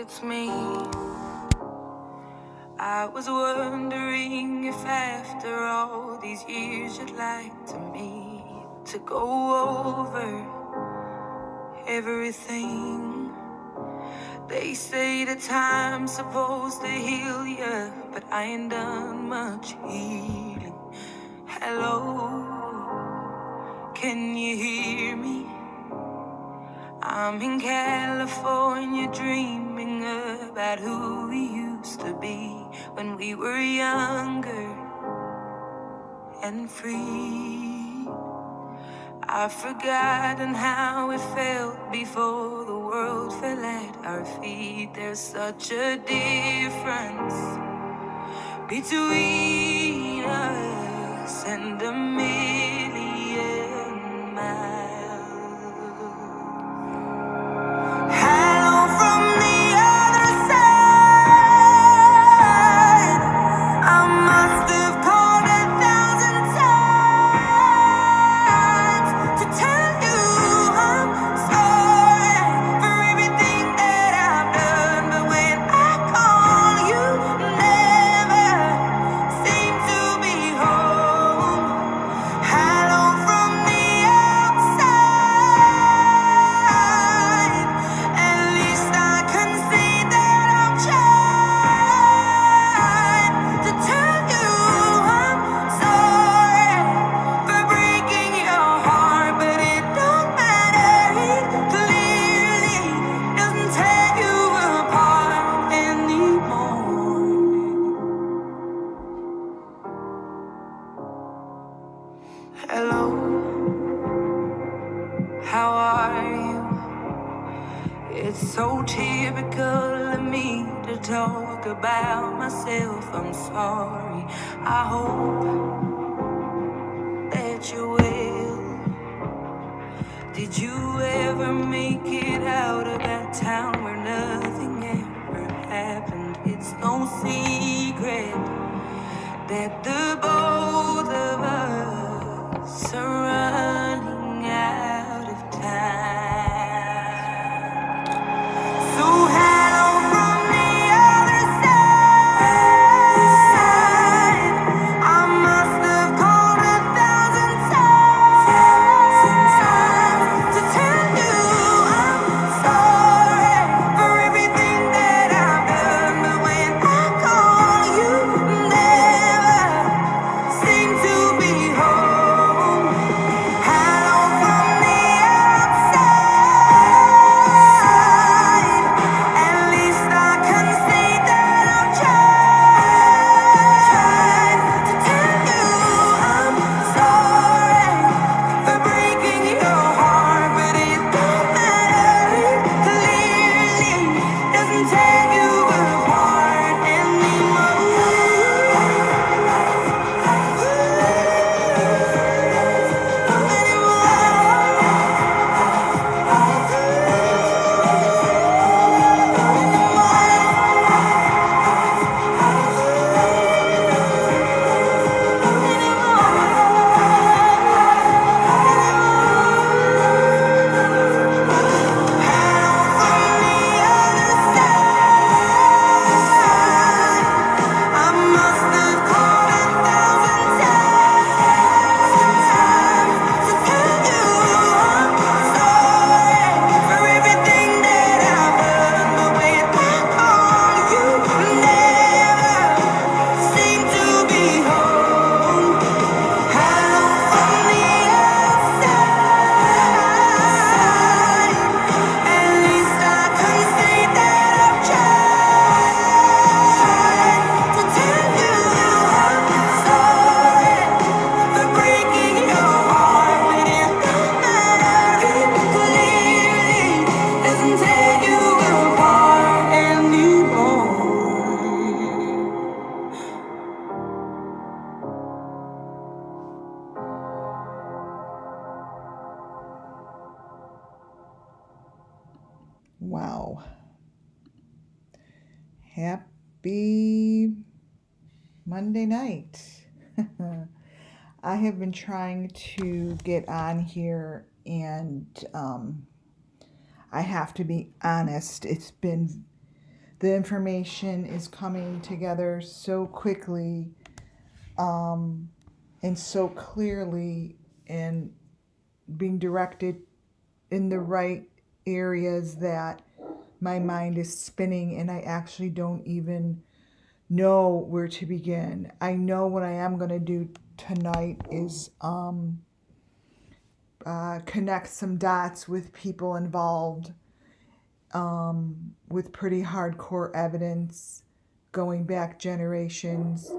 it's me. I was wondering if after all these years you'd like to meet to go over everything. They say that time's supposed to heal ya, but I ain't done much healing. Hello, can you hear me? I'm in California dreaming about who we used to be when we were younger and free. I've forgotten how it felt before the world fell at our feet. There's such a difference between us and a million miles. Hello from the other side. I must have called 1,000 times to tell you I'm sorry for everything that I've done. But when I call, you never seem to be home. Hello from the outside. At least I can say that I've tried to tell you I'm sorry for breaking your heart, but it don't matter. It clearly doesn't tear you apart anymore. Hello, how are you? It's so typical of me to talk about myself. I'm sorry. I hope that you're well. Did you ever make it out of that town where nothing ever happened? It's no secret that the both of us are running out of time. So hello from the other side. I must have called 1,000 times to tell you I'm sorry for everything that I've done. But when I call, you never seem to be home. Hello from the outside. At least I can say that I've tried to tell you I'm sorry for breaking your heart, but it don't matter. It clearly doesn't tear you apart I must have called 1,000 times to tell you I'm sorry for everything that I've done. But when I call, you never seem to be home. Hello from the outside. At least I can say that I've tried to tell you I'm sorry for breaking your heart, but it don't matter. It clearly doesn't tear you apart anymore. Wow. Happy Monday night. I have been trying to get on here and I have to be honest, it's been the information is coming together so quickly, and so clearly, and being directed in the right areas that my mind is spinning and I actually don't even know where to begin. I know what I am going to do tonight is connect some dots with people involved, with pretty hardcore evidence going back generations.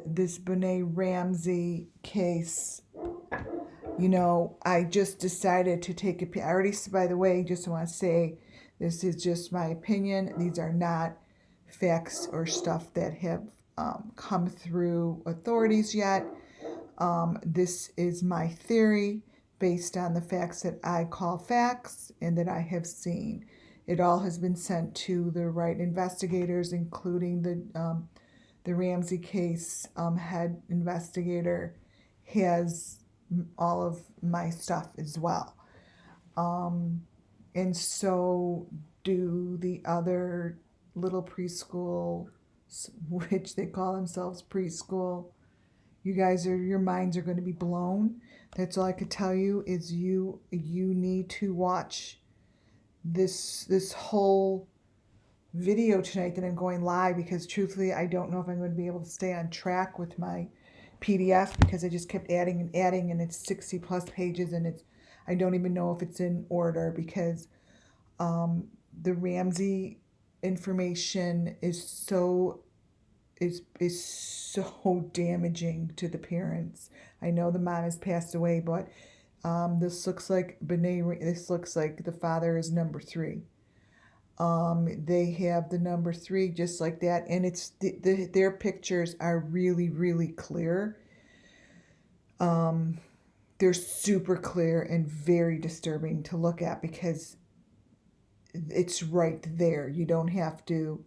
This Benet Ramsey case, I just decided to take a. I already, by the way, just want to say, this is just my opinion. These are not facts or stuff that have come through authorities yet. This is my theory based on the facts that I call facts and that I have seen. It all has been sent to the right investigators, including the Ramsey case head investigator has all of my stuff as well. And so do the other little preschool, which they call themselves preschool. Your minds are going to be blown. That's all I could tell you is you need to watch this whole video tonight that I'm going live, because truthfully I don't know if I'm going to be able to stay on track with my PDF, because I just kept adding and adding, and it's 60 plus pages, and I don't even know if it's in order, because the Ramsey information is so damaging to the parents. I know the mom has passed away, but this looks like this looks like the father is number 3. They have the number 3 just like that, and it's their pictures are really, really clear. They're super clear and very disturbing to look at, because it's right there. You don't have to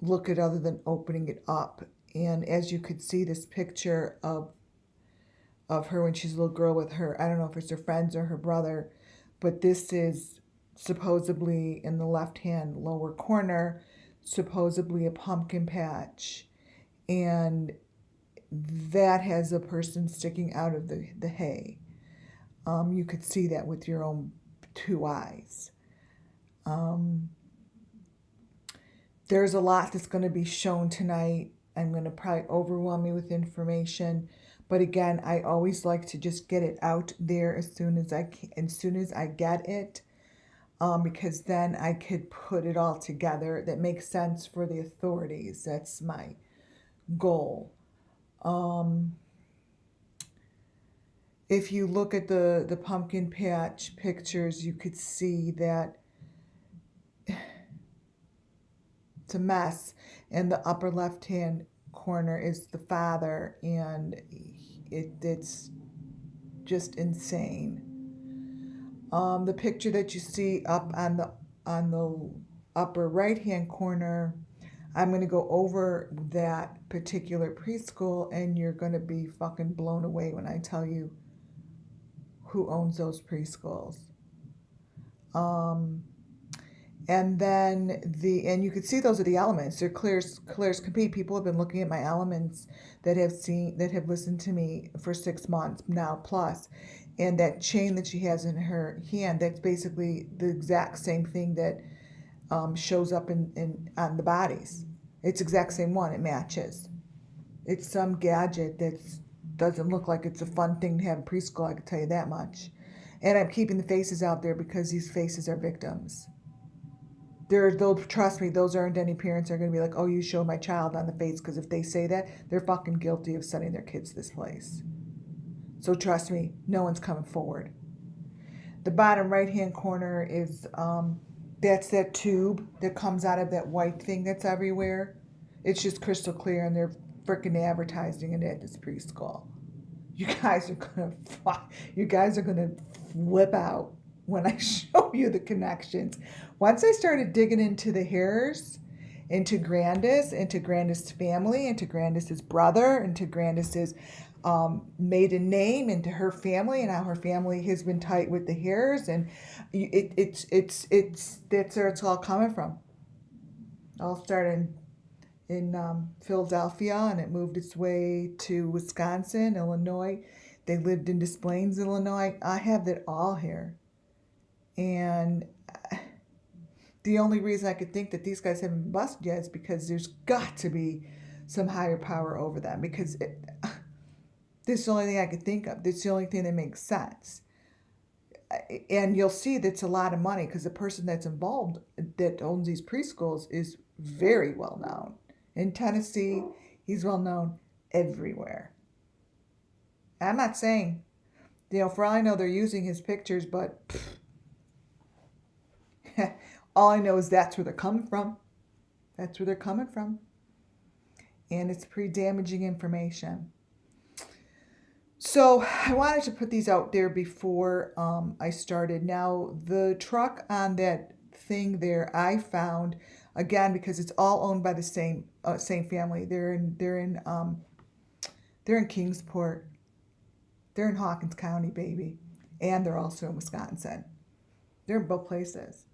look at other than opening it up. And as you could see, this picture of her when she's a little girl with her, I don't know if it's her friends or her brother, but this is supposedly in the left-hand lower corner, supposedly a pumpkin patch, and that has a person sticking out of the hay. You could see that with your own 2 eyes. There's a lot that's going to be shown tonight. I'm going to probably overwhelm you with information, but again, I always like to just get it out there as soon as I get it, because then I could put it all together that makes sense for the authorities. That's my goal. If you look at the pumpkin patch pictures, you could see that it's a mess. In the upper left-hand corner is the father, and it's just insane. The picture that you see up on the upper right-hand corner, I'm going to go over that particular preschool, and you're going to be fucking blown away when I tell you who owns those preschools. And then and you can see those are the elements. They're clear as can be. People have been looking at my elements that have listened to me for 6 months now plus. And that chain that she has in her hand, that's basically the exact same thing that shows up on the bodies. It's the exact same one. It matches. It's some gadget that doesn't look like it's a fun thing to have in preschool, I can tell you that much. And I'm keeping the faces out there because these faces are victims. Trust me, those aren't any parents are going to be like, oh, you showed my child on the face, because if they say that, they're fucking guilty of sending their kids to this place. So trust me, no one's coming forward. The bottom right-hand corner is, that's that tube that comes out of that white thing that's everywhere. It's just crystal clear, and they're freaking advertising it at this preschool. You guys are gonna flip out when I show you the connections. Once I started digging into the hairs, into Grandis family, into Grandis's brother, into Grandis's made a name into her family, and now her family has been tight with the Hares, and it's that's where it's all coming from. It all started in Philadelphia, and it moved its way to Wisconsin, Illinois. They lived in Des Plaines, Illinois. I have it all here, and the only reason I could think that these guys haven't been busted yet is because there's got to be some higher power over them, because this is the only thing I could think of. This is the only thing that makes sense. And you'll see that's a lot of money, because the person that's involved that owns these preschools is very well known. In Tennessee, he's well known everywhere. I'm not saying, for all I know, they're using his pictures, but all I know is that's where they're coming from. That's where they're coming from. And it's pretty damaging information. So I wanted to put these out there before I started. Now, the truck on that thing there, I found, again, because it's all owned by the same family. They're in Kingsport. They're in Hawkins County, baby, and they're also in Wisconsin. They're in both places.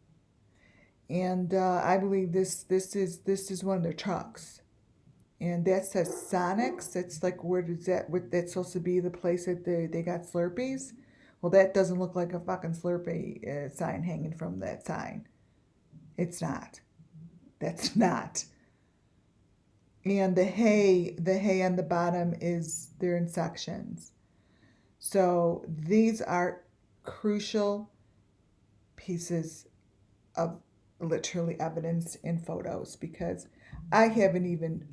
And I believe this is one of their trucks. And that says Sonics. That's like, where does that, that's supposed to be the place that they got Slurpees? Well, that doesn't look like a fucking Slurpee sign hanging from that sign. It's not. That's not. And the hay on the bottom they're in sections. So these are crucial pieces of literally evidence in photos, because I haven't even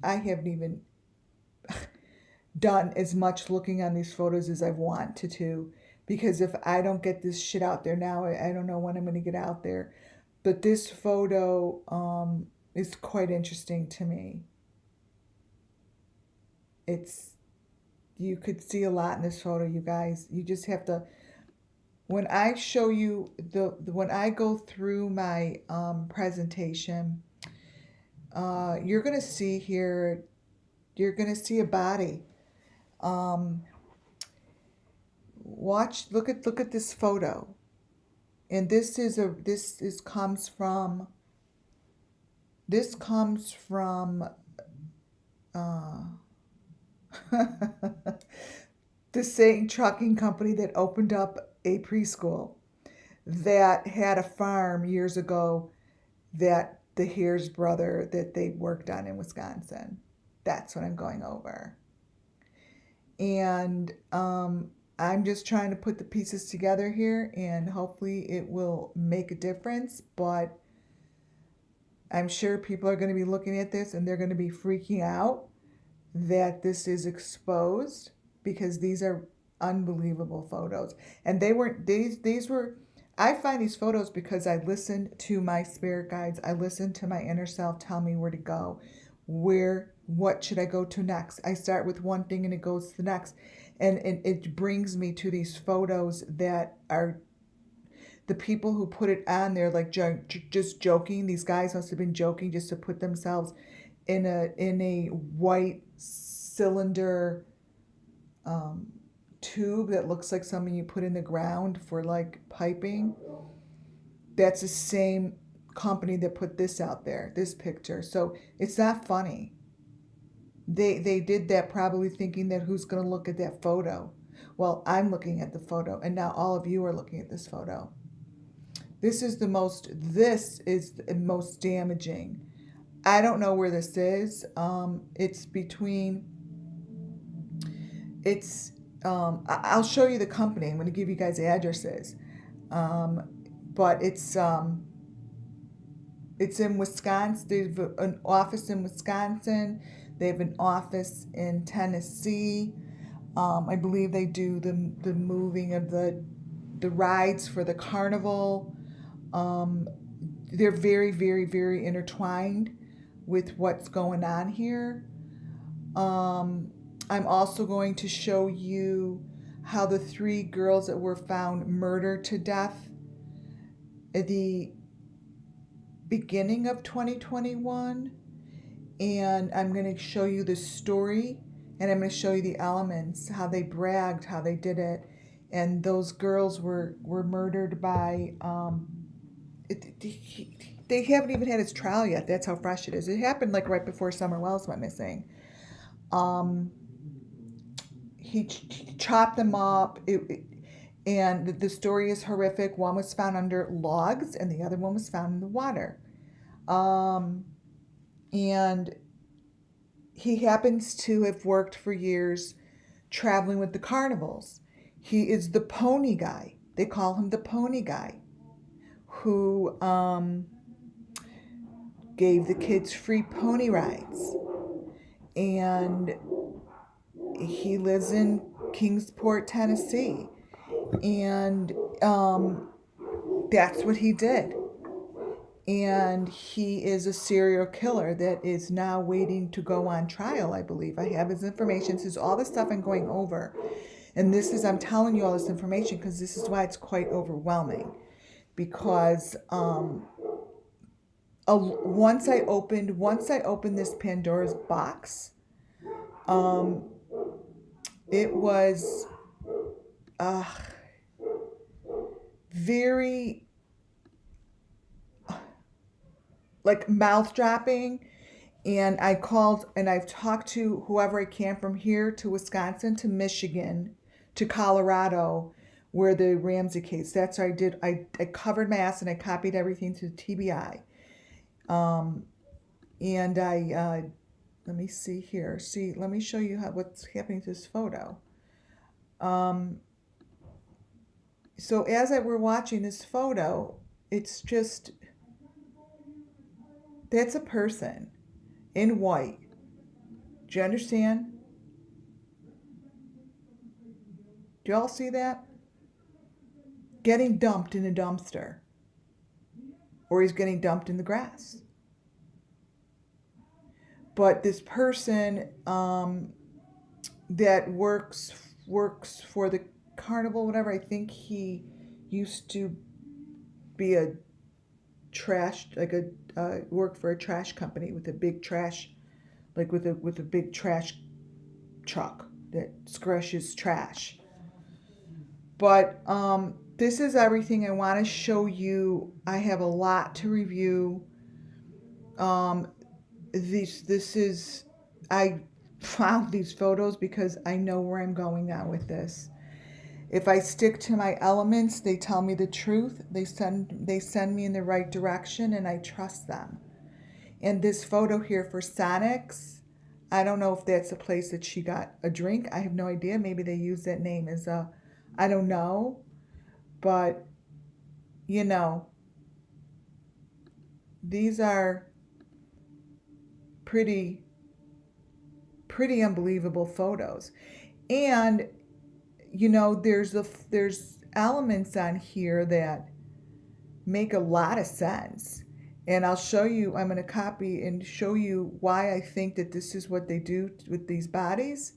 done as much looking on these photos as I want to, because if I don't get this shit out there now, I don't know when I'm going to get out there. But this photo is quite interesting to me. You could see a lot in this photo, you guys. You just have to, when I show you when I go through my presentation, you're gonna see here, you're gonna see a body. Look at this photo, and this comes from the same trucking company that opened up a preschool that had a farm years ago that the Here's brother that they worked on in Wisconsin. That's what I'm going over. And I'm just trying to put the pieces together here, and hopefully it will make a difference. But I'm sure people are going to be looking at this and they're going to be freaking out that this is exposed, because these are unbelievable photos. And these were, I find these photos because I listen to my spirit guides. I listen to my inner self tell me where to go, what should I go to next. I start with one thing and it goes to the next. And it brings me to these photos that are the people who put it on there, like just joking. These guys must have been joking just to put themselves in a white cylinder tube that looks like something you put in the ground for like piping. That's the same company that put this out there, this picture. So it's not funny. They did that probably thinking that who's going to look at that photo. Well, I'm looking at the photo, and now all of you are looking at this photo. This is the most damaging. I don't know where this is. I'll show you the company. I'm going to give you guys the addresses. But it's in Wisconsin. They have an office in Wisconsin. They have an office in Tennessee. I believe they do the moving of the rides for the carnival. They're very, very, very intertwined with what's going on here. I'm also going to show you how the 3 girls that were found murdered to death at the beginning of 2021. And I'm going to show you the story And I'm going to show you the elements, how they bragged, how they did it. And those girls were murdered by, they haven't even had his trial yet. That's how fresh it is. It happened like right before Summer Wells went missing. He chopped them up. And the story is horrific. One was found under logs and the other one was found in the water. And he happens to have worked for years traveling with the carnivals. He is the pony guy. They call him the pony guy, who gave the kids free pony rides. And he lives in Kingsport, Tennessee. And that's what he did. And he is a serial killer that is now waiting to go on trial, I believe. I have his information. This is all the stuff I'm going over. And this is, I'm telling you all this information because this is why it's quite overwhelming. Because once I opened this Pandora's box, it was very like mouth dropping. And I called and I've talked to whoever I can from here to Wisconsin to Michigan to Colorado, where the Ramsey case. That's what I did. I covered my ass and I copied everything to TBI. And I let me see here. See, let me show you what's happening to this photo. So as we're watching this photo, it's just, that's a person in white. Do you understand? Do y'all see that? Getting dumped in a dumpster. Or he's getting dumped in the grass. But this person that works for the carnival, whatever, I think he used to be a trash, like work for a trash company with a big trash, like with a big trash truck that scrushes trash. But this is everything I want to show you. I have a lot to review. I found these photos because I know where I'm going now with this. If I stick to my elements, they tell me the truth. They send me in the right direction, and I trust them. And this photo here for Sonics, I don't know if that's a place that she got a drink. I have no idea. Maybe they use that name as I don't know. But, you know, these are pretty unbelievable photos. And, you know, there's elements on here that make a lot of sense. And I'll show you, I'm going to copy and show you why I think that this is what they do with these bodies.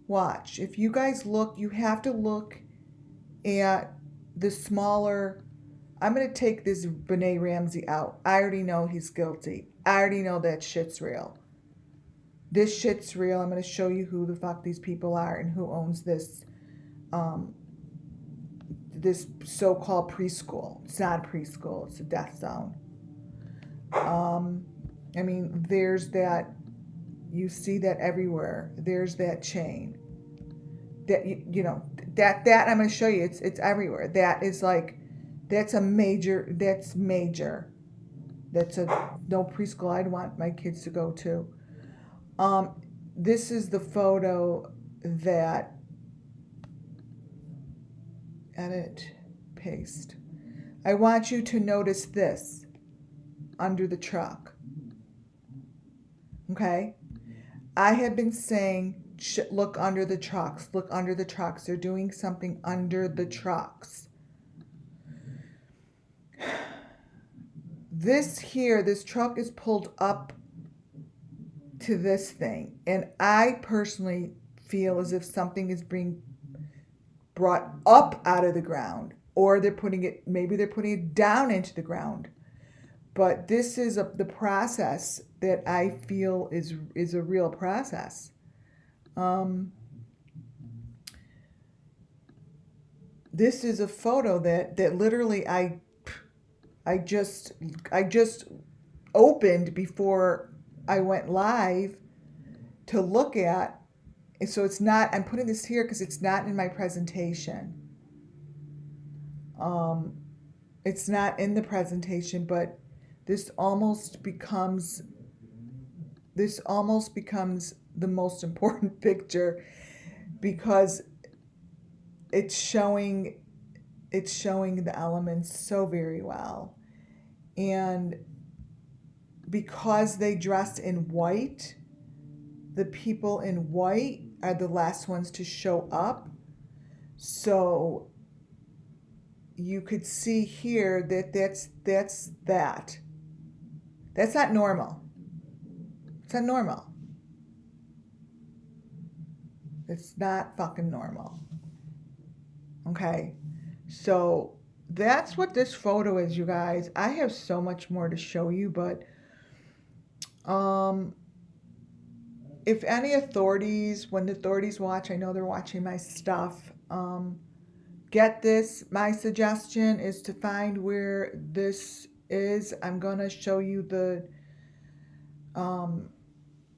Watch. If you guys look, you have to look at the smaller. I'm going to take this JonBenet Ramsey out. I already know he's guilty. I already know that shit's real. This shit's real. I'm going to show you who the fuck these people are and who owns this this so-called preschool. It's not a preschool. It's a death zone. I mean, there's that. You see that everywhere. There's that chain. That you know that I'm going to show you. It's everywhere. That is like, that's major. That's no preschool I'd want my kids to go to. This is the photo that, edit, paste. I want you to notice this under the truck. Okay? I have been saying, look under the trucks, look under the trucks. They're doing something under the trucks. This truck is pulled up to this thing. And I personally feel as if something is being brought up out of the ground, or maybe they're putting it down into the ground. But this is the process that I feel is a real process. This is a photo that literally I just opened before I went live to look at. And so it's not, I'm putting this here because it's not in my presentation. It's not in the presentation, but this almost becomes the most important picture because it's showing the elements so very well. And because they dress in white, the people in white are the last ones to show up. So you could see here that that's not normal. It's not normal. It's not fucking normal. Okay? So that's what this photo is, you guys. I have so much more to show you, but if any authorities, when the authorities watch, I know they're watching my stuff, get this. My suggestion is to find where this is. I'm going to show you the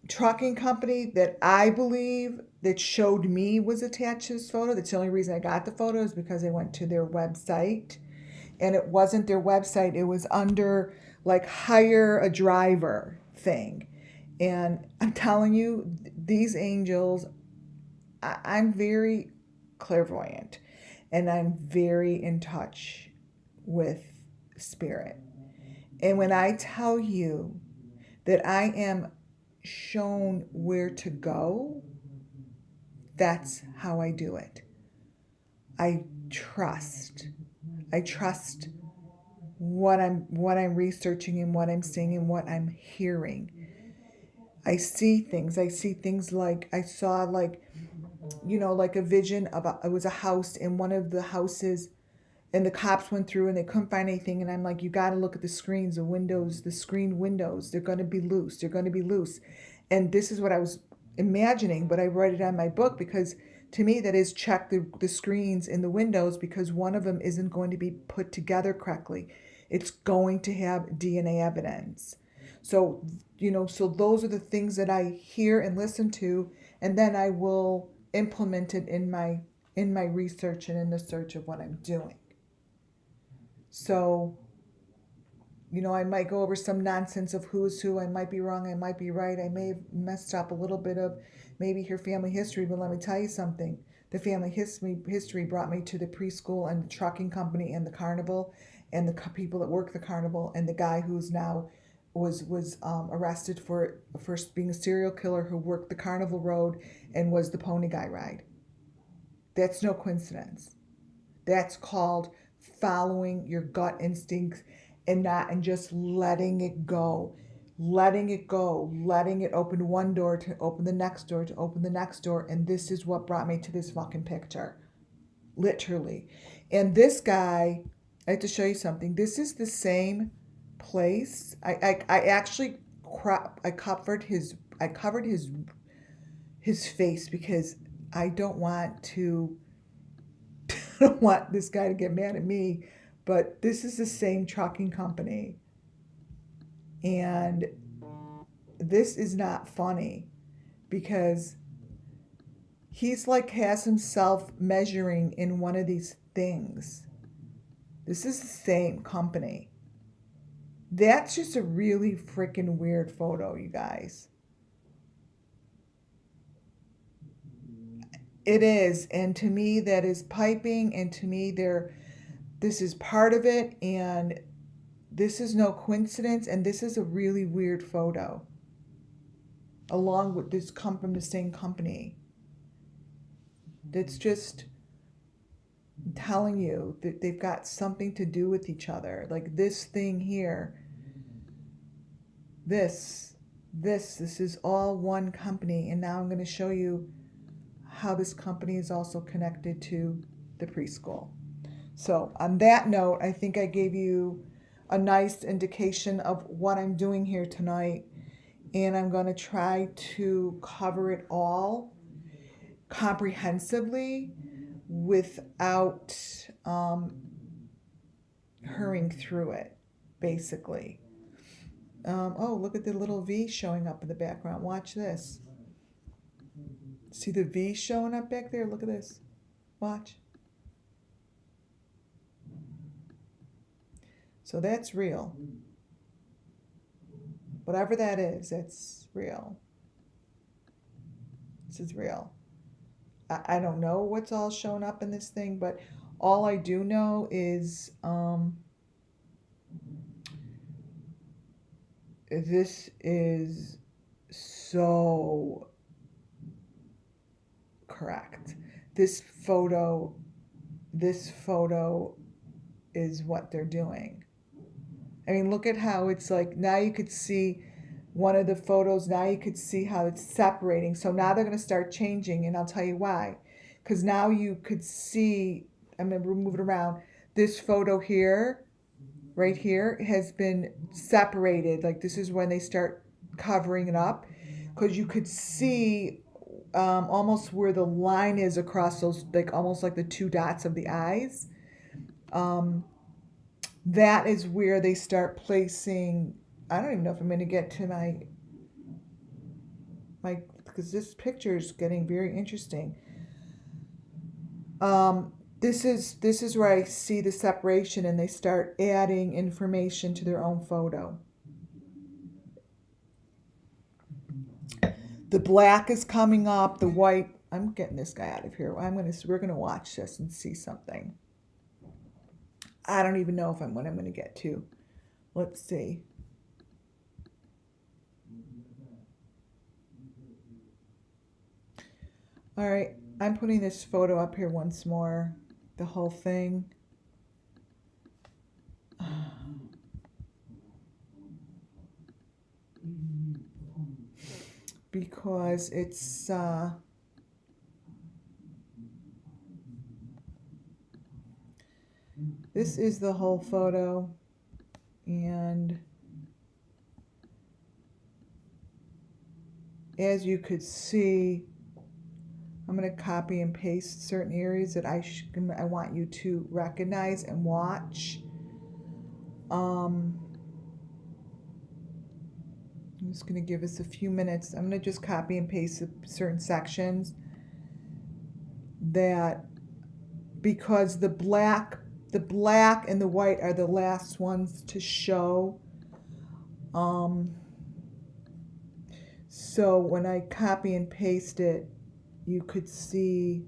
trucking company that I believe that showed me was attached to this photo. That's the only reason I got the photo is because I went to their website. And it wasn't their website. It was under like hire a driver thing. And I'm telling you, these angels, I'm very clairvoyant and I'm very in touch with spirit. And when I tell you that I am shown where to go, that's how I do it. I trust what I'm researching and what I'm seeing and what I'm hearing. I see things like I saw like a vision of it was a house, and one of the houses, and the cops went through and they couldn't find anything, and I'm like, you got to look at the screens, the windows, the screen windows, they're going to be loose. And this is what I was imagining, but I write it on my book because to me that is check the screens in the windows, because one of them isn't going to be put together correctly. It's going to have DNA evidence. So, so those are the things that I hear and listen to, and then I will implement it in my research and in the search of what I'm doing. So, I might go over some nonsense of who's who. I might be wrong. I might be right. I may have messed up a little bit of maybe her family history, but let me tell you something. The family history brought me to the preschool and the trucking company and the carnival and the people that work the carnival and the guy who's now was arrested for being a serial killer who worked the carnival road and was the pony guy ride. That's no coincidence. That's called following your gut instincts and just letting it go, letting it open one door to open the next door to open the next door. And this is what brought me to this fucking picture, literally. And this guy, I have to show you something. This is the same place. I actually covered his face because I don't want this guy to get mad at me, but this is the same trucking company. And this is not funny because he's like has himself measuring in one of these things. This is the same company. That's just a really freaking weird photo, you guys. It is, and to me that is piping, and to me this is part of it, and this is no coincidence, and this is a really weird photo. Along with this come from the same company. That's just telling you that they've got something to do with each other. Like this thing here. This is all one company, and now I'm going to show you how this company is also connected to the preschool. So on that note, I think I gave you a nice indication of what I'm doing here tonight, and I'm going to try to cover it all comprehensively without hurrying through it, basically. Oh, look at the little V showing up in the background. Watch this. See the V showing up back there? Look at this. Watch. So that's real. Whatever that is, that's real. This is real. I don't know what's all shown up in this thing, but all I do know is this is so correct. This photo is what they're doing. I mean, look at how it's like, now you could see one of the photos, now you could see how it's separating. So now they're going to start changing, and I'll tell you why. Because now you could see, I'm going to move it around, this photo here, right here, has been separated. Like, this is when they start covering it up. Because you could see almost where the line is across those, like almost like the two dots of the eyes. That is where they start placing, I don't even know if I'm going to get to my, because this picture is getting very interesting. This is where I see the separation, and they start adding information to their own photo. The black is coming up, the white, I'm getting this guy out of here. We're gonna watch this and see something. I don't even know if I'm going to get to. Let's see. All right, I'm putting this photo up here once more. The whole thing. Because it's this is the whole photo, and as you could see, I'm going to copy and paste certain areas that I want you to recognize and watch. I'm just going to give us a few minutes. I'm going to just copy and paste certain sections that, because the black and the white are the last ones to show. So when I copy and paste it, you could see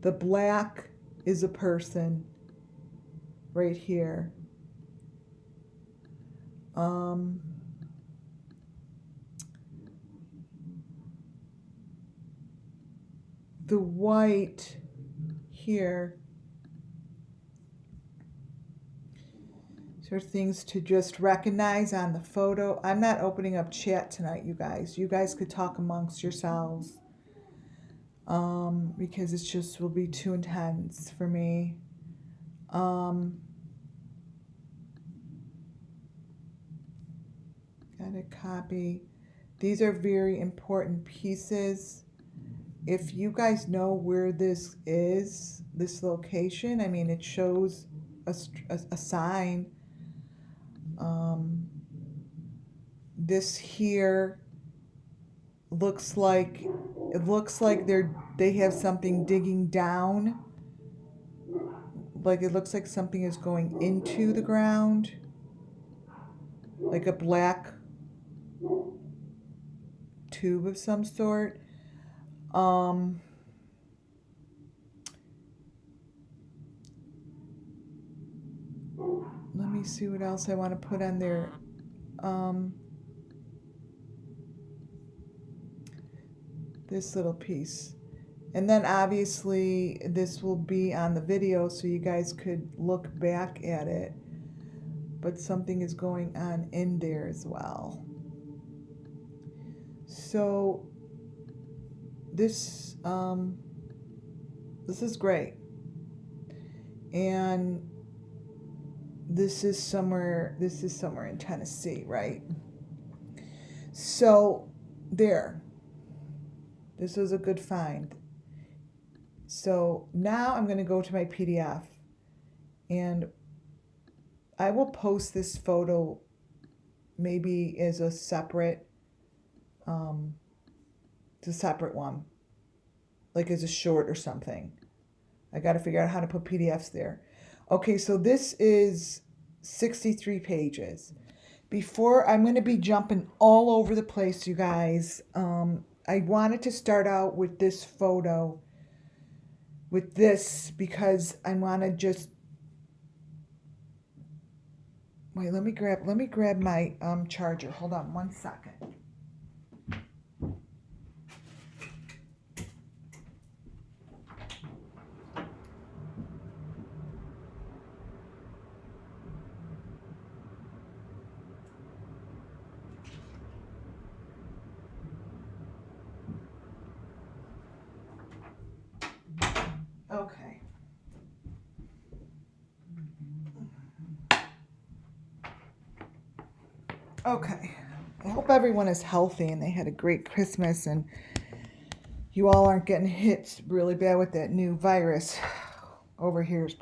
the black is a person right here. The white here. So things to just recognize on the photo. I'm not opening up chat tonight, you guys. You guys could talk amongst yourselves. Because it just will be too intense for me. Gotta copy. These are very important pieces. If you guys know where this is, this location, I mean, it shows a sign. This here looks like, it looks like they have something digging down. Like it looks like something is going into the ground. Like a black tube of some sort. Let me see what else I want to put on there. This little piece. And then obviously this will be on the video so you guys could look back at it. But something is going on in there as well. So this is great. And this is somewhere in Tennessee, right? So there. This was a good find. So now I'm going to go to my PDF, and I will post this photo maybe as a separate, it's a separate one, like as a short or something. I got to figure out how to put PDFs there. Okay, so this is 63 pages. Before, I'm going to be jumping all over the place, you guys. I wanted to start out with this photo, with this, because I want to just, wait, let me grab my charger. Hold on one second. Okay. Okay. I hope everyone is healthy and they had a great Christmas, and you all aren't getting hit really bad with that new virus. Over here is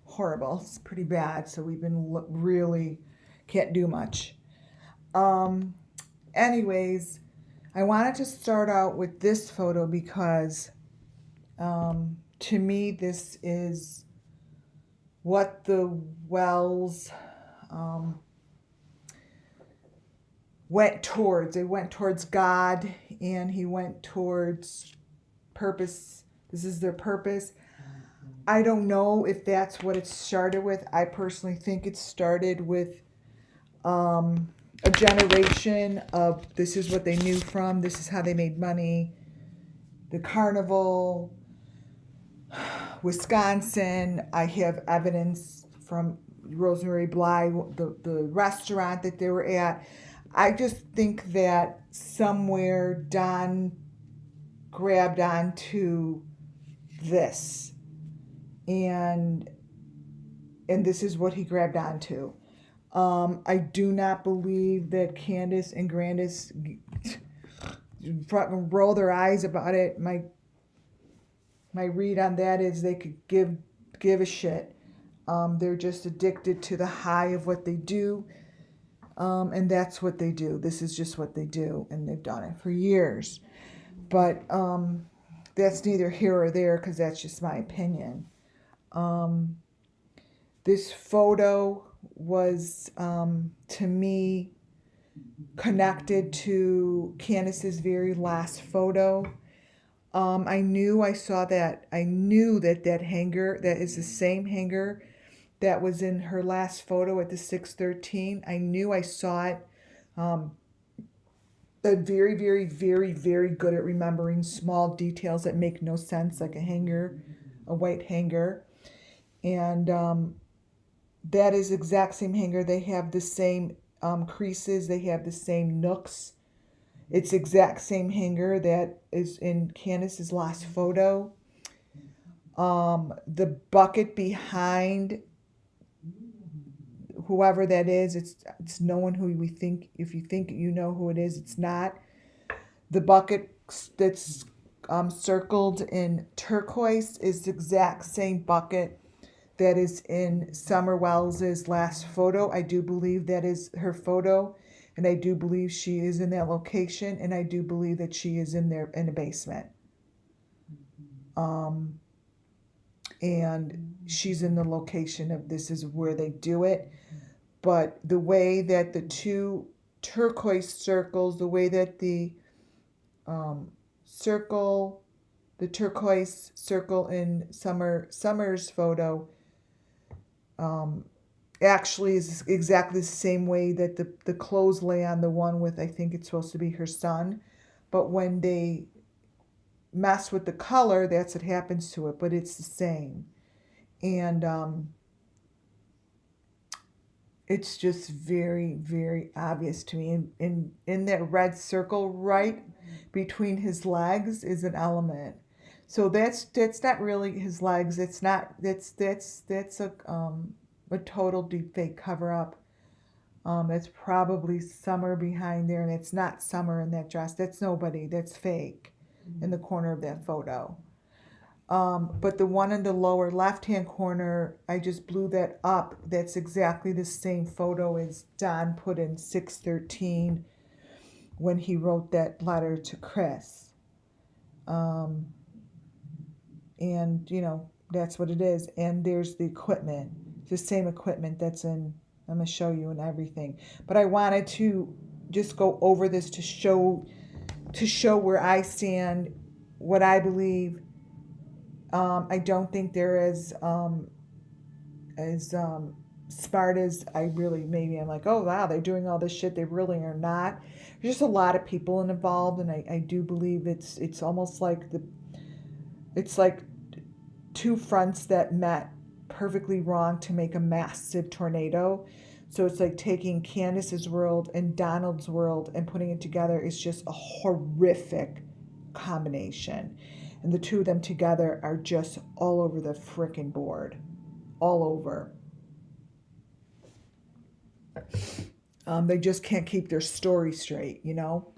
horrible. It's pretty bad, so we've been really can't do much. Anyways, I wanted to start out with this photo because to me this is what the Wells went towards. They went towards God, and he went towards purpose. This is their purpose. I don't know if that's what it started with. I personally think it started with a generation of this is what they knew from, this is how they made money. The carnival, Wisconsin, I have evidence from Rosemary Bly, the restaurant that they were at. I just think that somewhere Don grabbed onto this, and this is what he grabbed onto. I do not believe that Candace and Grandis roll their eyes about it. My read on that is they could give a shit. They're just addicted to the high of what they do. And that's what they do. This is just what they do, and they've done it for years. But that's neither here or there, because that's just my opinion. This photo was, to me, connected to Candace's very last photo. I knew I saw that. I knew that hanger, that is the same hanger that was in her last photo at the 613. I knew I saw it. They're very, very, very, very good at remembering small details that make no sense, like a hanger, a white hanger. And that is exact same hanger. They have the same creases. They have the same nooks. It's exact same hanger that is in Candace's last photo. The bucket behind whoever that is, it's no one who we think, if you think you know who it is, it's not. The bucket that's circled in turquoise is the exact same bucket that is in Summer Wells's last photo. I do believe that is her photo, and I do believe she is in that location, and I do believe that she is in there in the basement. And she's in the location of this is where they do it. But the way that the two turquoise circles, the way that the turquoise circle in Summer's photo actually is exactly the same way that the clothes lay on the one with, I think it's supposed to be her son. But when they mess with the color, that's what happens to it, but it's the same. And it's just very, very obvious to me. In that red circle right between his legs is an element. So that's not really his legs. It's not. That's a total deep fake cover up. That's probably Summer behind there, and it's not Summer in that dress. That's nobody. That's fake. in the corner of that photo. But the one in the lower left-hand corner, I just blew that up. That's exactly the same photo as Don put in 613 when he wrote that letter to Chris. And, you know, that's what it is. And there's the equipment. It's the same equipment that's in, I'm going to show you and everything. But I wanted to just go over this to show where I stand, what I believe. I don't think they're as smart as I really, maybe I'm like, oh wow, they're doing all this shit. They really are not. There's just a lot of people involved, and I do believe it's almost like it's like two fronts that met perfectly wrong to make a massive tornado. So it's like taking Candace's world and Donald's world and putting it together is just a horrific combination. And the two of them together are just all over the frickin' board. All over. They just can't keep their story straight, you know?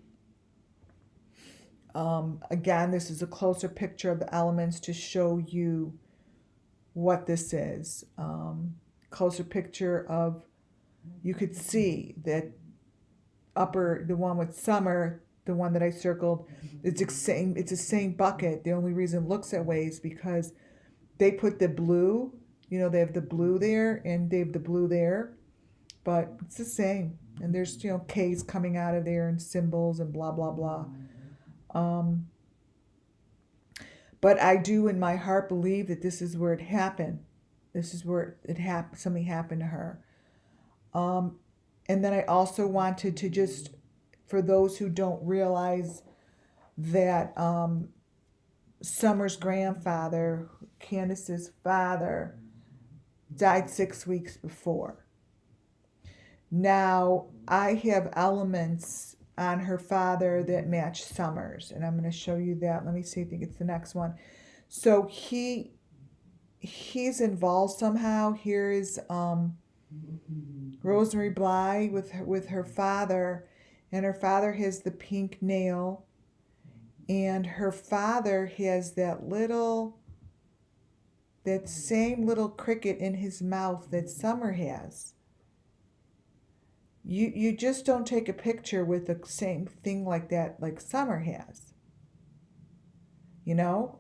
Again, this is a closer picture of the elements to show you what this is. Closer picture of, you could see that the one with summer, the one that I circled, it's the same bucket. The only reason it looks that way is because they put the blue, you know, they have the blue there and they have the blue there, but it's the same. And there's, you know, K's coming out of there and symbols and blah, blah, blah. But I do in my heart believe that this is where it happened. This is where it happened. Something happened to her. And then I also wanted to just, for those who don't realize that Summer's grandfather, Candace's father, died 6 weeks before. Now, I have elements on her father that match Summer's, and I'm going to show you that. Let me see, I think it's the next one. So he's involved somehow. Here is Rosemary Bly with her father, and her father has the pink nail, and her father has that same little cricket in his mouth that Summer has. You just don't take a picture with the same thing like that like Summer has. You know?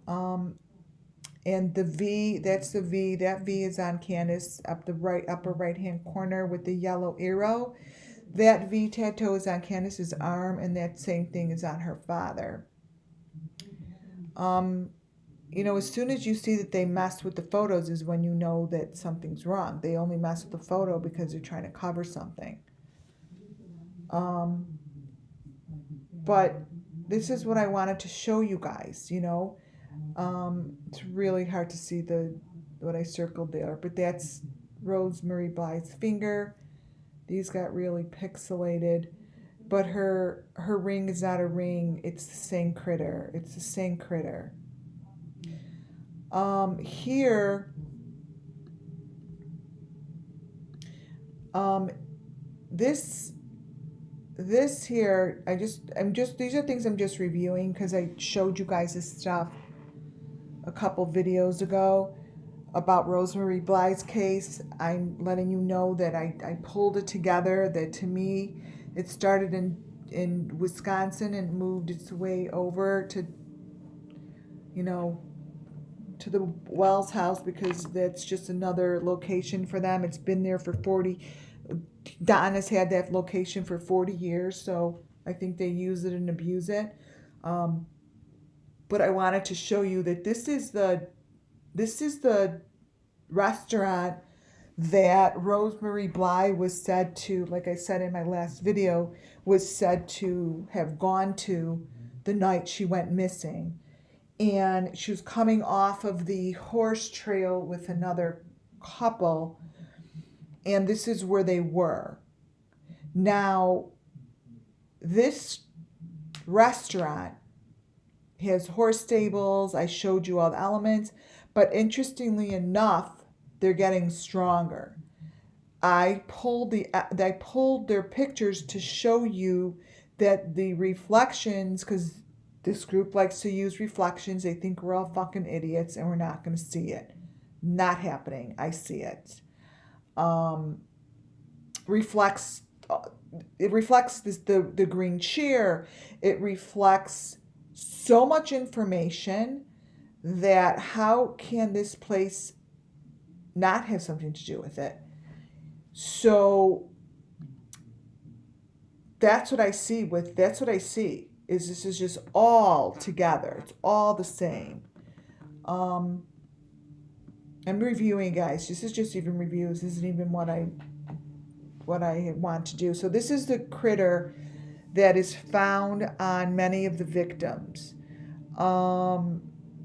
And the V, that's the V. That V is on Candace up the upper right hand corner with the yellow arrow. That V tattoo is on Candace's arm, and that same thing is on her father. You know, as soon as you see that they mess with the photos is when you know that something's wrong. They only mess with the photo because they're trying to cover something. But this is what I wanted to show you guys, you know. It's really hard to see what I circled there, but that's Rosemary Bly's finger. These got really pixelated, but her ring is not a ring. It's the same critter. It's the same critter. Here, this here, these are things I'm just reviewing because I showed you guys this stuff a couple videos ago about Rosemary Bly's case. I'm letting you know that I pulled it together, that to me, it started in Wisconsin and moved its way over to, you know, to the Wells house because that's just another location for them. It's been there for 40, Don has had that location for 40 years, so I think they use it and abuse it. But I wanted to show you that this is the restaurant that Rosemary Bly was said to, like I said in my last video, was said to have gone to the night she went missing. And she was coming off of the horse trail with another couple, and this is where they were. Now, this restaurant has horse stables. I showed you all the elements, but interestingly enough, they're getting stronger. I pulled their pictures to show you that the reflections, because This group likes to use reflections. They think we're all fucking idiots and we're not going to see it. Not happening. I see it. Reflects. It reflects the green chair. It reflects so much information that how can this place not have something to do with it? So that's what I see is this is just all together. It's all the same. I'm reviewing, guys. This is just even reviews. This isn't even what I want to do. So this is the critter that is found on many of the victims.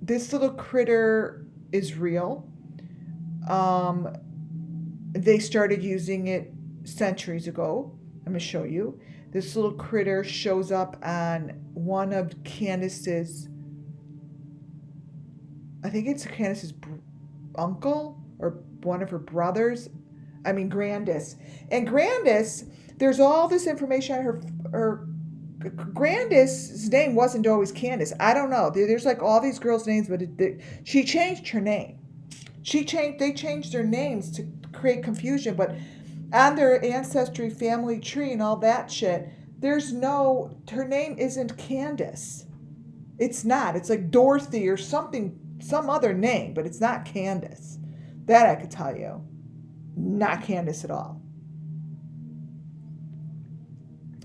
This little critter is real. They started using it centuries ago. I'm going to show you. This little critter shows up on one of Candace's, I think it's Candace's uncle or one of her brothers. I mean, Grandis. And Grandis, there's all this information on her Grandis's name wasn't always Candace. I don't know. There's like all these girls' names, but she changed her name. They changed their names to create confusion, but on their ancestry, family tree, and all that shit, her name isn't Candace. It's not. It's like Dorothy or something, some other name, but it's not Candace. That I could tell you. Not Candace at all.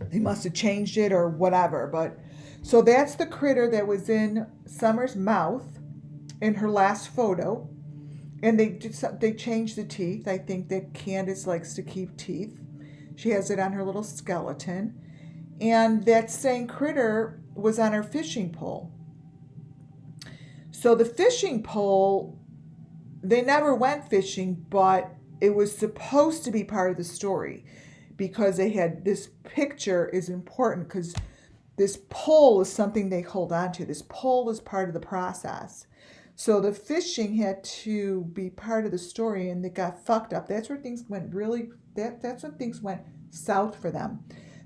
They must have changed it or whatever, but so that's the critter that was in Summer's mouth in her last photo. And they changed the teeth. I think that Candace likes to keep teeth. She has it on her little skeleton. And that same critter was on her fishing pole. So the fishing pole, they never went fishing, but it was supposed to be part of the story because they had this picture is important because this pole is something they hold on to. This pole is part of the process. So the fishing had to be part of the story, and they got fucked up. That's where things went that's when things went south for them.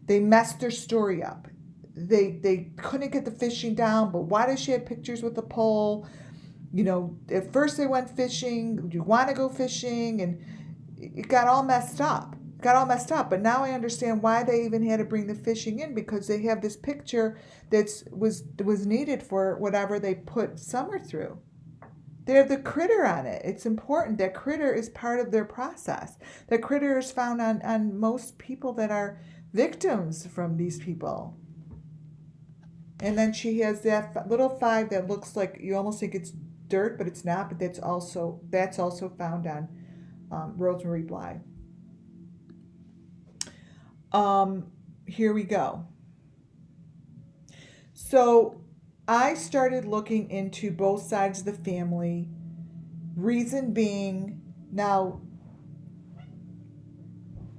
They messed their story up. They couldn't get the fishing down, but why does she have pictures with the pole? You know, at first they went fishing. You want to go fishing, and it got all messed up. But now I understand why they even had to bring the fishing in because they have this picture that was needed for whatever they put Summer through. They have the critter on it. It's important. That critter is part of their process. That critter is found on most people that are victims from these people. And then she has that little 5 that looks like you almost think it's dirt, but it's not. But that's also found on Rosemary Bly. Here we go. So I started looking into both sides of the family. Reason being, now,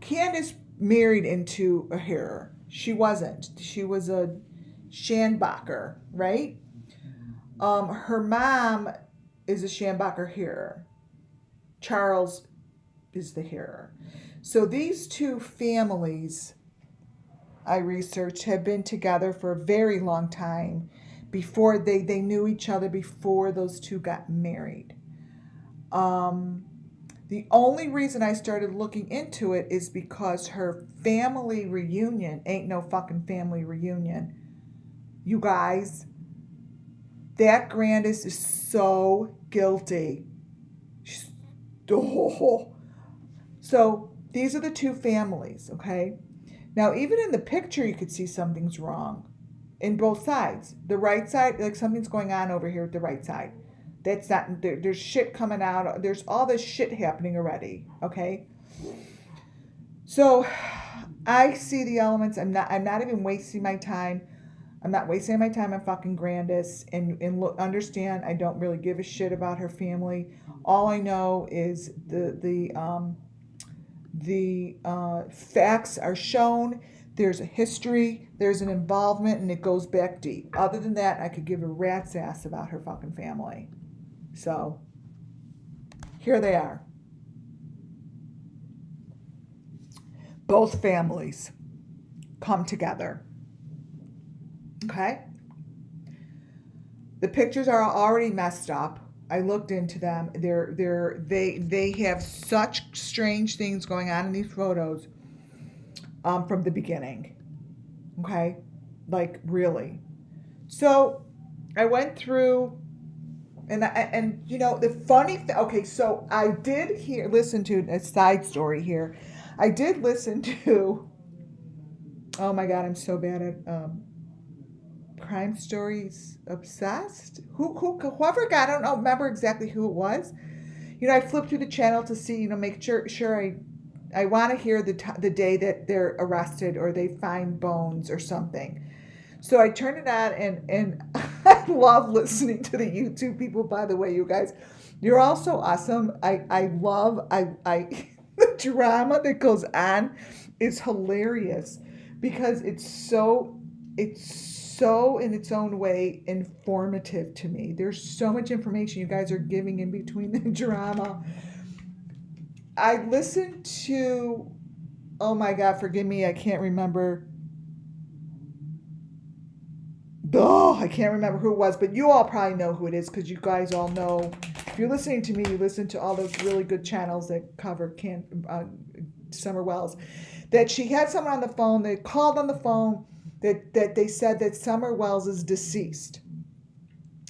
Candace married into a hearer. She wasn't. She was a Schanbacher, right? Her mom is a Schanbacher hearer. Charles is the hearer. So these two families, I researched, have been together for a very long time. Before they knew each other before those two got married. The only reason I started looking into it is because her family reunion ain't no fucking family reunion. You guys, that Grandis is so guilty. So these are the two families, okay? Now, even in the picture, you could see something's wrong. In both sides. The right side, like something's going on over here with the right side. That's not, there's shit coming out. There's all this shit happening already. Okay? So I see the elements. I'm not even wasting my time. I'm not wasting my time on fucking Grandis and look, understand I don't really give a shit about her family. All I know is the facts are shown. There's a history, there's an involvement, and it goes back deep. Other than that, I could give a rat's ass about her fucking family. So, here they are. Both families come together. Okay? The pictures are already messed up. I looked into them. They have such strange things going on in these photos from the beginning. Okay? Like really. So I went through and you know the funny okay, so I did listen to a side story here. I did listen to, oh my god, I'm so bad at Crime Stories Obsessed. Whoever got, I don't know, remember exactly who it was. You know, I flipped through the channel to see, you know, make sure I want to hear the day that they're arrested or they find bones or something. So I turned it on, and I love listening to the YouTube people. By the way, you guys, you're all so awesome. I love I the drama that goes on is hilarious because it's so in its own way informative to me. There's so much information you guys are giving in between the drama. I listened to, oh my god, forgive me, I can't remember. Oh, I can't remember who it was, but you all probably know who it is because you guys all know. If you're listening to me, you listen to all those really good channels that cover Summer Wells. That she had someone on the phone. They called on the phone that they said that Summer Wells is deceased.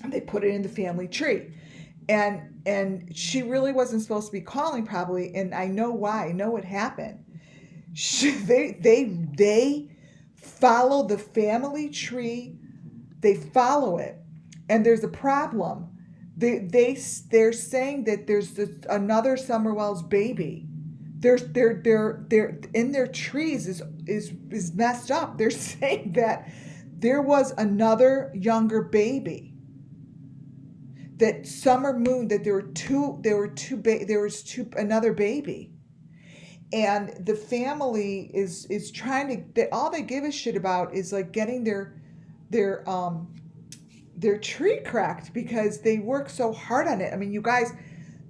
And they put it in the family tree. And she really wasn't supposed to be calling probably, and I know why. I know what happened. They follow the family tree. They follow it, and there's a problem. They're saying that there's another Summer Wells baby. They're in their trees is messed up. They're saying that there was another younger baby. That Summer Moon, that there was another baby. And the family is trying to, all they give a shit about is like getting their tree cracked because they work so hard on it. I mean, you guys,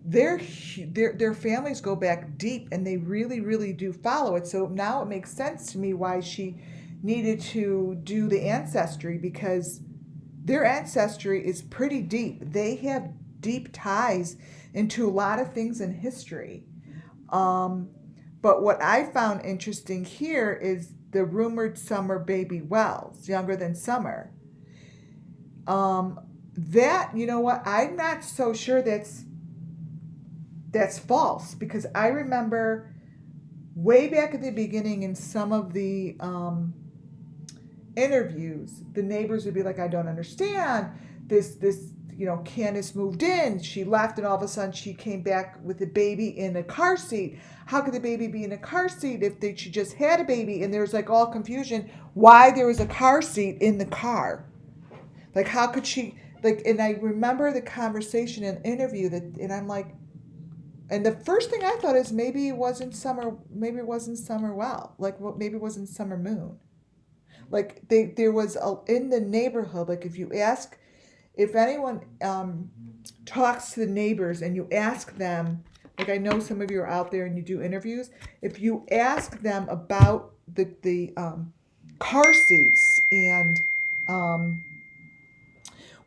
their families go back deep and they really, really do follow it. So now it makes sense to me why she needed to do the ancestry, because their ancestry is pretty deep. They have deep ties into a lot of things in history. But what I found interesting here is the rumored Summer baby Wells, younger than Summer. That, you know what, I'm not so sure that's false, because I remember way back at the beginning in some of the interviews, the neighbors would be like, I don't understand this, you know, Candace moved in, she left, and all of a sudden she came back with a baby in a car seat. How could the baby be in a car seat if she just had a baby? And there's like all confusion why there was a car seat in the car. Like, how could she, like, and I remember the conversation and interview that, and I'm like, and the first thing I thought is maybe it wasn't Summer Well, like, well, maybe it wasn't Summer Moon. Like, there was in the neighborhood, like, if anyone talks to the neighbors and you ask them, like, I know some of you are out there and you do interviews, if you ask them about the car seats and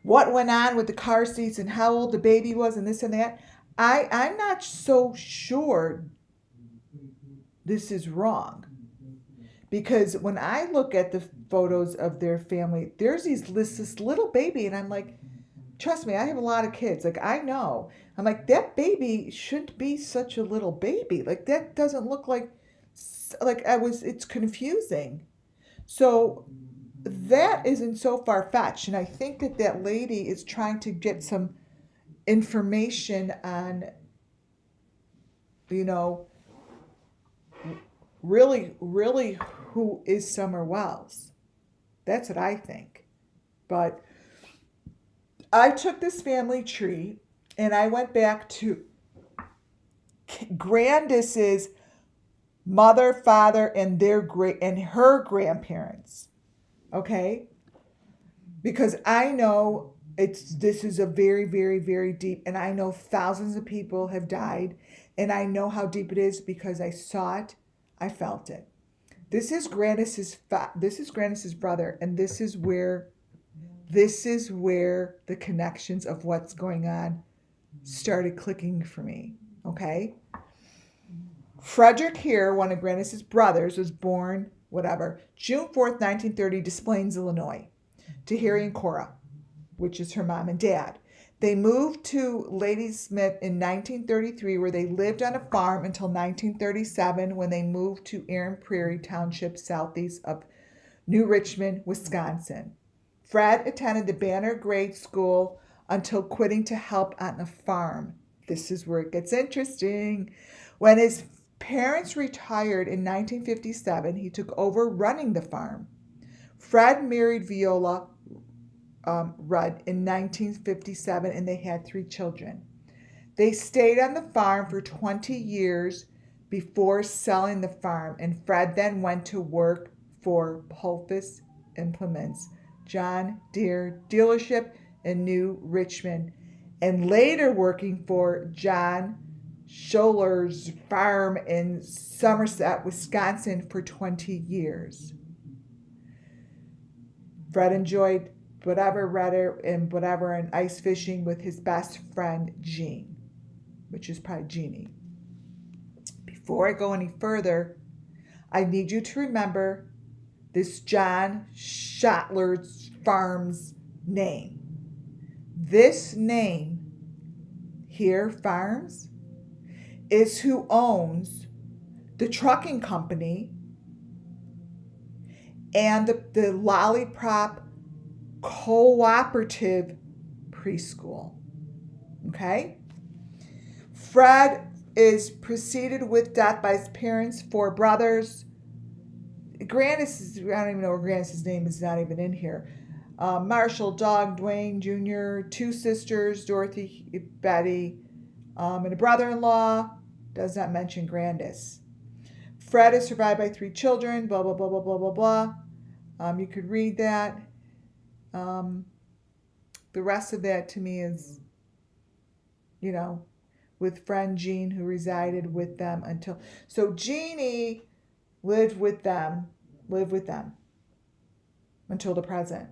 what went on with the car seats and how old the baby was and this and that, I'm not so sure this is wrong. Because when I look at the photos of their family, there's this little baby, and I'm like, trust me, I have a lot of kids. Like, I know. I'm like, that baby shouldn't be such a little baby. Like, that doesn't look like it's confusing. So that isn't so far-fetched. And I think that lady is trying to get some information on, you know, really, really who is Summer Wells. That's what I think. But I took this family tree and I went back to Grandis's mother, father, and her grandparents. Okay? Because I know this is a very, very, very deep, and I know thousands of people have died, and I know how deep it is because I saw it, I felt it. This is Grandis's brother, and this is where this is where the connections of what's going on started clicking for me. Okay? Frederick here, one of Grandis's brothers, was born, June 4th, 1930, Des Plaines, Illinois, to Harry and Cora, which is her mom and dad. They moved to Ladysmith in 1933, where they lived on a farm until 1937, when they moved to Erin Prairie Township, southeast of New Richmond, Wisconsin. Fred attended the Banner Grade School until quitting to help on a farm. This is where it gets interesting. When his parents retired in 1957, he took over running the farm. Fred married Viola Rudd in 1957, and they had 3 children. They stayed on the farm for 20 years before selling the farm, and Fred then went to work for Pulfus Implements, John Deere dealership in New Richmond, and later working for John Scholer's farm in Somerset, Wisconsin for 20 years. Fred enjoyed and ice fishing with his best friend Jean, which is probably Jeannie. Before I go any further, I need you to remember this John Scholer's farm's name. This name here, Farms, is who owns the trucking company and the Lollipop cooperative preschool. Okay? Fred is preceded with death by his parents, 4 brothers. Grandis, I don't even know where Grandis' name is, not even in here. Marshall, Doug, Dwayne Jr., 2 sisters, Dorothy, Betty, and a brother-in-law. Does not mention Grandis. Fred is survived by 3 children, blah, blah, blah, blah, blah, blah, blah. You could read that. The rest of that to me is, with friend Jean, who resided with them until... So Jeannie lived with them until the present.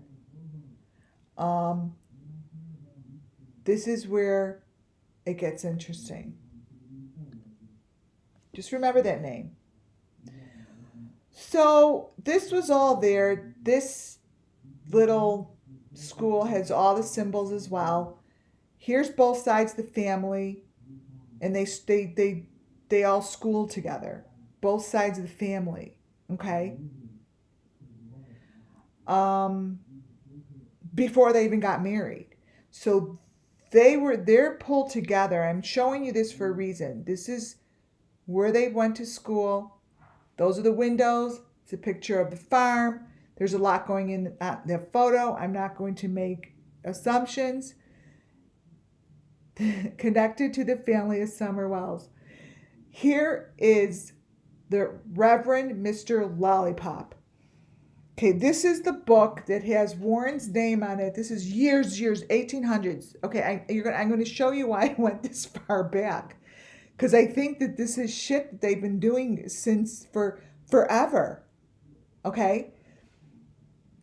This is where it gets interesting. Just remember that name. So this was all there. This little school has all the symbols as well. Here's both sides of the family, and they all school together. Both sides of the family. Okay. Before they even got married. So they're pulled together. I'm showing you this for a reason. This is where they went to school. Those are the windows. It's a picture of the farm. There's a lot going in the photo. I'm not going to make assumptions. Connected to the family of Summerwells. Here is the Reverend Mr. Lollipop. Okay, this is the book that has Warren's name on it. This is years, 1800s. Okay, I'm going to show you why I went this far back. Because I think that this is shit that they've been doing since forever. Okay?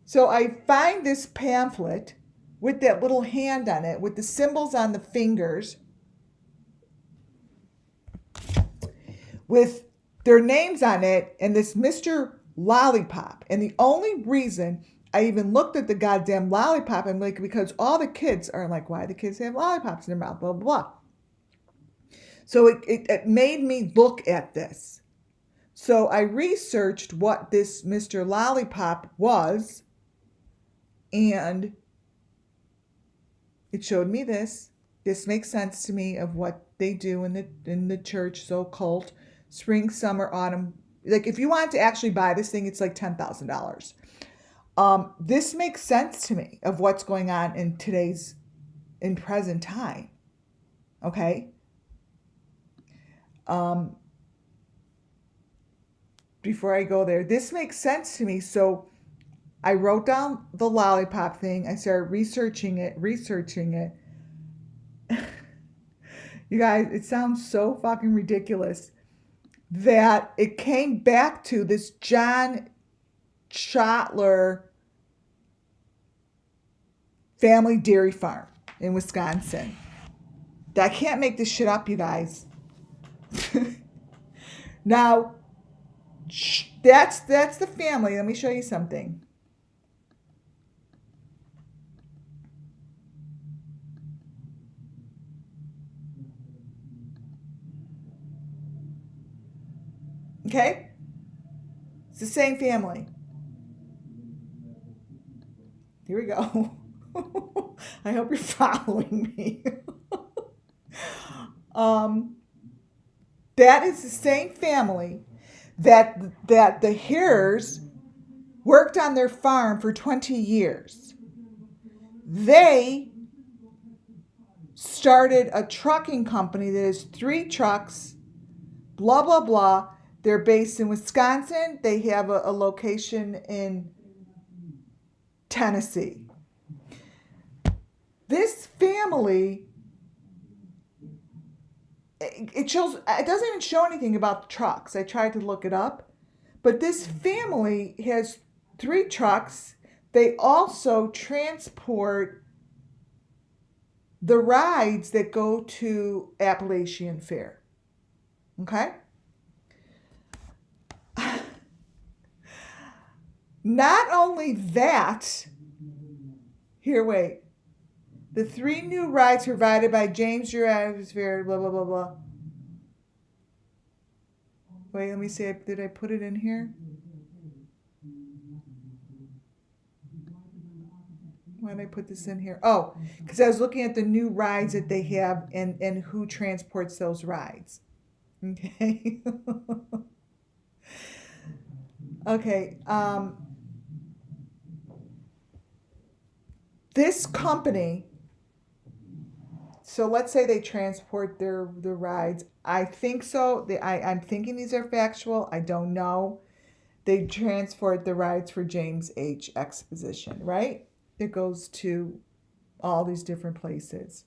So I find this pamphlet with that little hand on it, with the symbols on the fingers, with their names on it, and this Mr. Lollipop. And the only reason I even looked at the goddamn lollipop, I'm like, because all the kids are like, why do kids have lollipops in their mouth, blah, blah, blah. So it made me look at this. So I researched what this Mr. Lollipop was, and it showed me this. This makes sense to me of what they do in the church, so cult, spring, summer, autumn. Like, if you want to actually buy this thing, it's like $10,000. This makes sense to me of what's going on in present time. Okay? Before I go there, this makes sense to me. So I wrote down the lollipop thing. I started researching it. You guys, it sounds so fucking ridiculous that it came back to this John Scholer family dairy farm in Wisconsin. I can't make this shit up, you guys. Now, that's the family. Let me show you something. Okay? It's the same family. Here we go. I hope you're following me. That is the same family that the Hares worked on their farm for 20 years. They started a trucking company that has 3 trucks, blah, blah, blah. They're based in Wisconsin. They have a location in Tennessee. This family, it doesn't even show anything about the trucks. I tried to look it up. But this family has 3 trucks. They also transport the rides that go to Appalachian Fair. Okay? Not only that, here, wait. The 3 new rides provided by James Drew Atmosphere, blah, blah, blah, blah. Wait, let me see. Did I put it in here? Why did I put this in here? Oh, because I was looking at the new rides that they have and who transports those rides. Okay. Okay. This company, so let's say they transport the rides. I think so. I'm thinking these are factual. I don't know. They transport the rides for James H. Exposition, right? It goes to all these different places.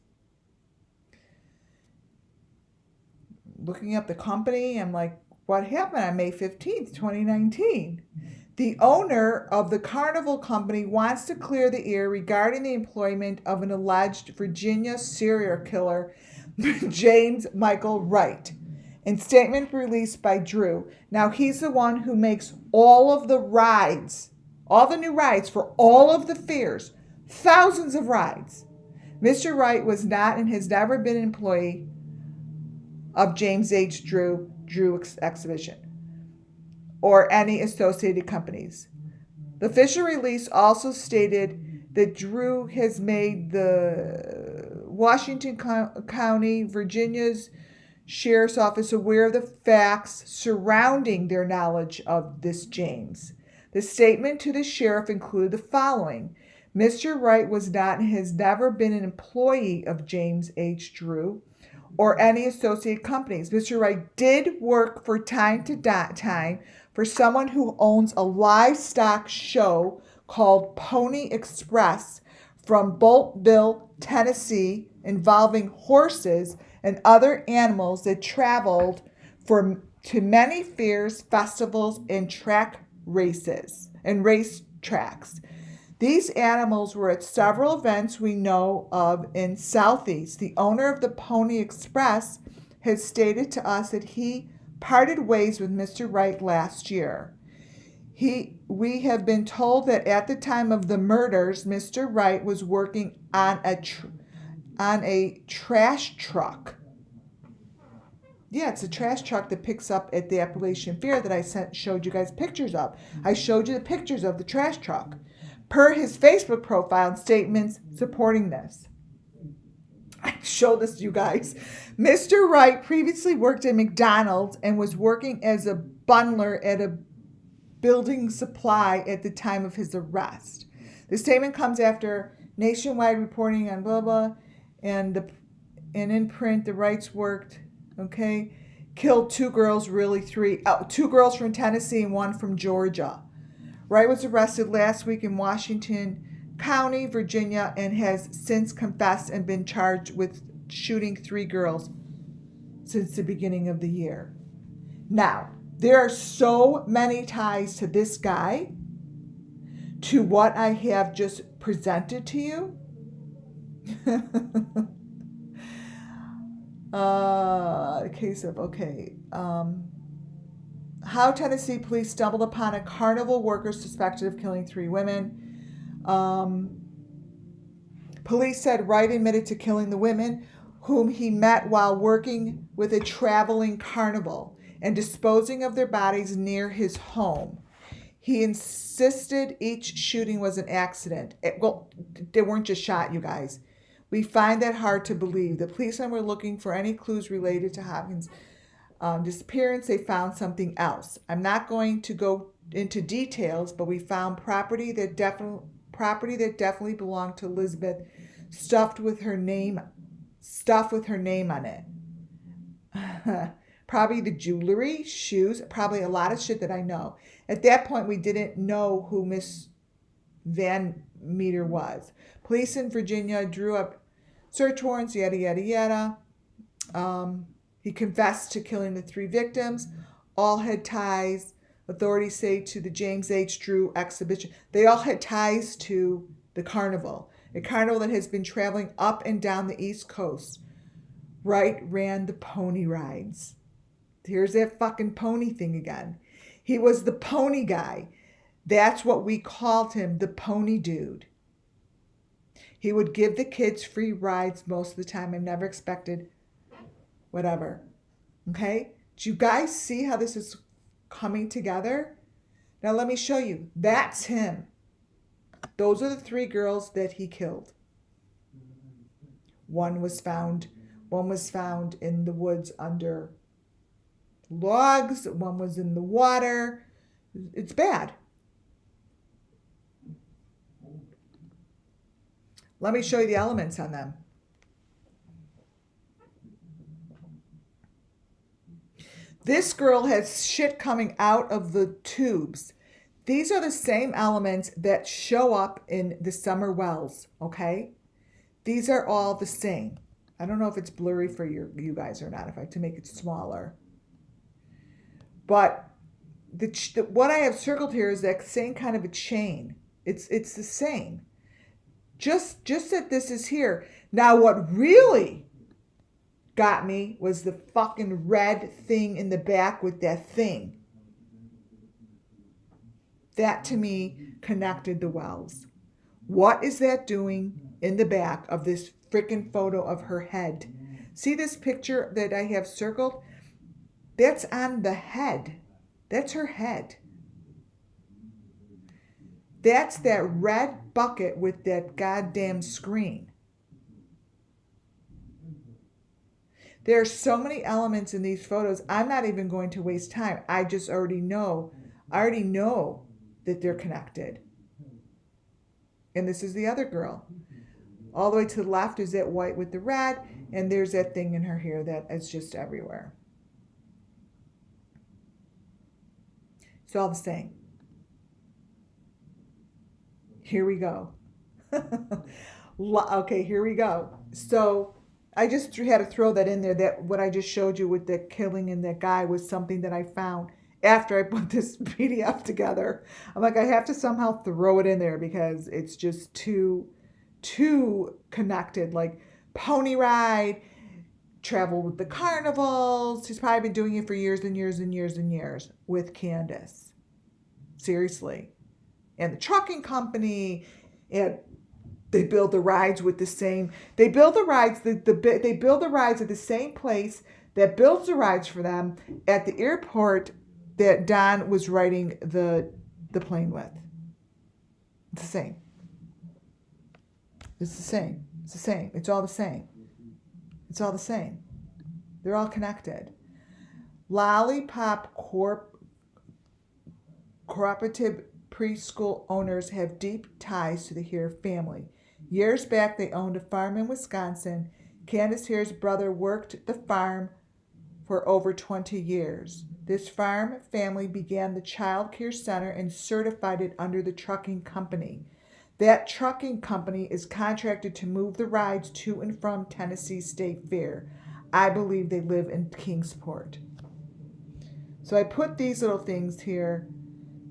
Looking up the company, I'm like, what happened on May 15th, 2019? The owner of the Carnival company wants to clear the air regarding the employment of an alleged Virginia serial killer, James Michael Wright. In statement released by Drew. Now, he's the one who makes all of the rides, all the new rides for all of the fairs, thousands of rides. Mr. Wright was not and has never been an employee of James H. Drew Exhibition or any associated companies. The official release also stated that Drew has made the Washington County, Virginia's Sheriff's Office aware of the facts surrounding their knowledge of this James. The statement to the sheriff included the following. Mr. Wright was not and has never been an employee of James H. Drew or any associated companies. Mr. Wright did work for time to time for someone who owns a livestock show called Pony Express from Boltville, Tennessee, involving horses and other animals that traveled to many fairs, festivals, and track races and race tracks. These animals were at several events we know of in Southeast. The owner of the Pony Express has stated to us that he parted ways with Mr. Wright last year. We have been told that at the time of the murders, Mr. Wright was working on a trash truck. Yeah, it's a trash truck that picks up at the Appalachian Fair that I showed you guys pictures of. I showed you the pictures of the trash truck, per his Facebook profile and statements supporting this. I showed this to you guys. Mr. Wright previously worked at McDonald's and was working as a bundler at a building supply at the time of his arrest. The statement comes after nationwide reporting on blah blah, and in print the Wrights worked, okay, killed 2 girls, really 3, 2 girls from Tennessee and 1 from Georgia. Wright was arrested last week in Washington County, Virginia, and has since confessed and been charged with shooting 3 girls since the beginning of the year. Now, there are so many ties to this guy, to what I have just presented to you. Case of, okay. How Tennessee police stumbled upon a carnival worker suspected of killing 3 women. Police said Wright admitted to killing the women whom he met while working with a traveling carnival and disposing of their bodies near his home. He insisted each shooting was an accident. Well, they weren't just shot, you guys. We find that hard to believe. The policemen were looking for any clues related to Hopkins' disappearance. They found something else. I'm not going to go into details, but we found property that definitely belonged to Elizabeth, stuffed with her name on it. Probably the jewelry, shoes, probably a lot of shit that I know. At that point, we didn't know who Miss Van Meter was. Police in Virginia drew up search warrants, yada, yada, yada. He confessed to killing the 3 victims. All had ties, authorities say, to the James H. Drew exhibition. They all had ties to the carnival, a carnival that has been traveling up and down the East Coast. Wright ran the pony rides. Here's that fucking pony thing again. He was the pony guy. That's what we called him, the pony dude. He would give the kids free rides most of the time and never expected whatever. Okay? Do you guys see how this is coming together? Now let me show you. That's him. Those are the 3 girls that he killed. One was found in the woods under logs. One was in the water. It's bad. Let me show you the elements on them. This girl has shit coming out of the tubes. These are the same elements that show up in the summer wells, okay? These are all the same. I don't know if it's blurry for you guys or not, if I have to make it smaller. But what I have circled here is that same kind of a chain. It's the same. Just that this is here. Now what really got me was the fucking red thing in the back with that thing. That to me connected the wells. What is that doing in the back of this freaking photo of her head? See this picture that I have circled? That's on the head. That's her head. That's that red bucket with that goddamn screen. There are so many elements in these photos. I'm not even going to waste time. I just already know. I already know that they're connected. And this is the other girl. All the way to the left is that white with the red. And there's that thing in her hair that is just everywhere. It's all the same. Here we go. Okay, here we go. So I just had to throw that in there. That what I just showed you with the killing and that guy was something that I found after I put this PDF together. I'm like, I have to somehow throw it in there because it's just too connected. Like pony ride, travel with the carnivals. He's probably been doing it for years and years and years and years with Candace. Seriously. And the trucking company, and they build the rides with the same. They build the rides. They build the rides at the same place that builds the rides for them at the airport that Don was riding the plane with. It's the same. It's the same. It's the same. It's all the same. It's all the same. They're all connected. Lollipop cooperative preschool owners have deep ties to the Hare family. Years back, they owned a farm in Wisconsin. Candace Hare's brother worked the farm for over 20 years. This farm family began the child care center and certified it under the trucking company. That trucking company is contracted to move the rides to and from Tennessee State Fair. I believe they live in Kingsport. So I put these little things here.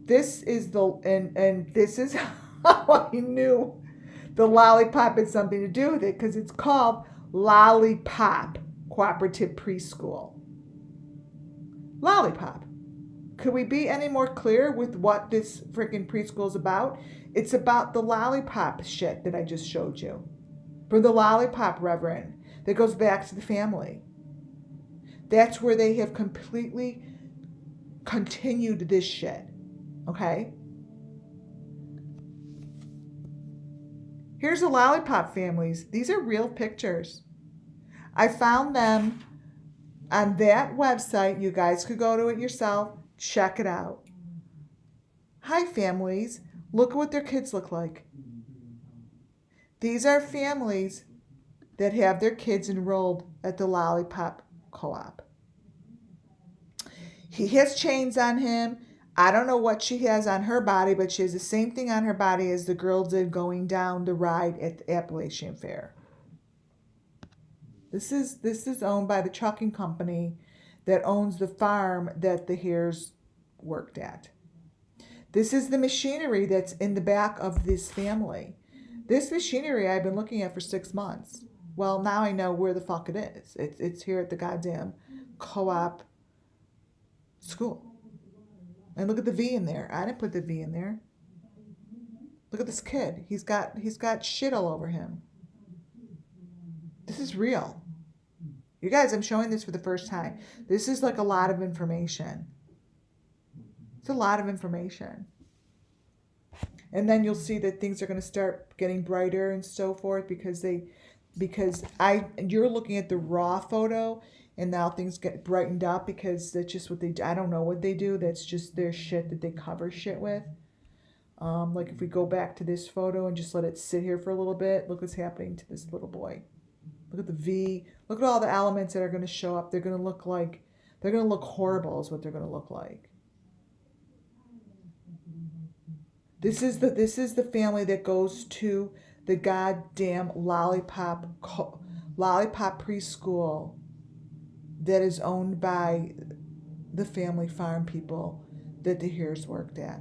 This is and this is how I knew The lollipop had something to do with it because it's called Lollipop Cooperative Preschool. Lollipop. Could we be any more clear with what this freaking preschool is about? It's about the lollipop shit that I just showed you. For the lollipop reverend that goes back to the family. That's where they have completely continued this shit. Okay? Here's the lollipop families. These are real pictures. I found them on that website. You guys could go to it yourself. Check it out. Hi, families. Look at what their kids look like. These are families that have their kids enrolled at the Lollipop Co-op. He has chains on him. I don't know what she has on her body, but she has the same thing on her body as the girl did going down the ride at the Appalachian Fair. This is owned by the trucking company that owns the farm that the Hares worked at. This is the machinery that's in the back of this family. This machinery I've been looking at for 6 months. Well, now I know where the fuck it is. It's here at the goddamn co-op school. And look at the V in there. I didn't put the V in there. Look at this kid. He's got shit all over him. This is real. You guys, I'm showing this for the first time. This is like a lot of information. It's a lot of information. And then you'll see that things are going to start getting brighter and so forth because you're looking at the raw photo and now things get brightened up because that's just what they do. I don't know what they do. That's just their shit that they cover shit with. Like if we go back to this photo and just let it sit here for a little bit, look what's happening to this little boy. Look at the V. Look at all the elements that are going to show up. They're going to look horrible is what they're going to look like. This is the family that goes to the goddamn Lollipop preschool that is owned by the family farm people that the Hares worked at.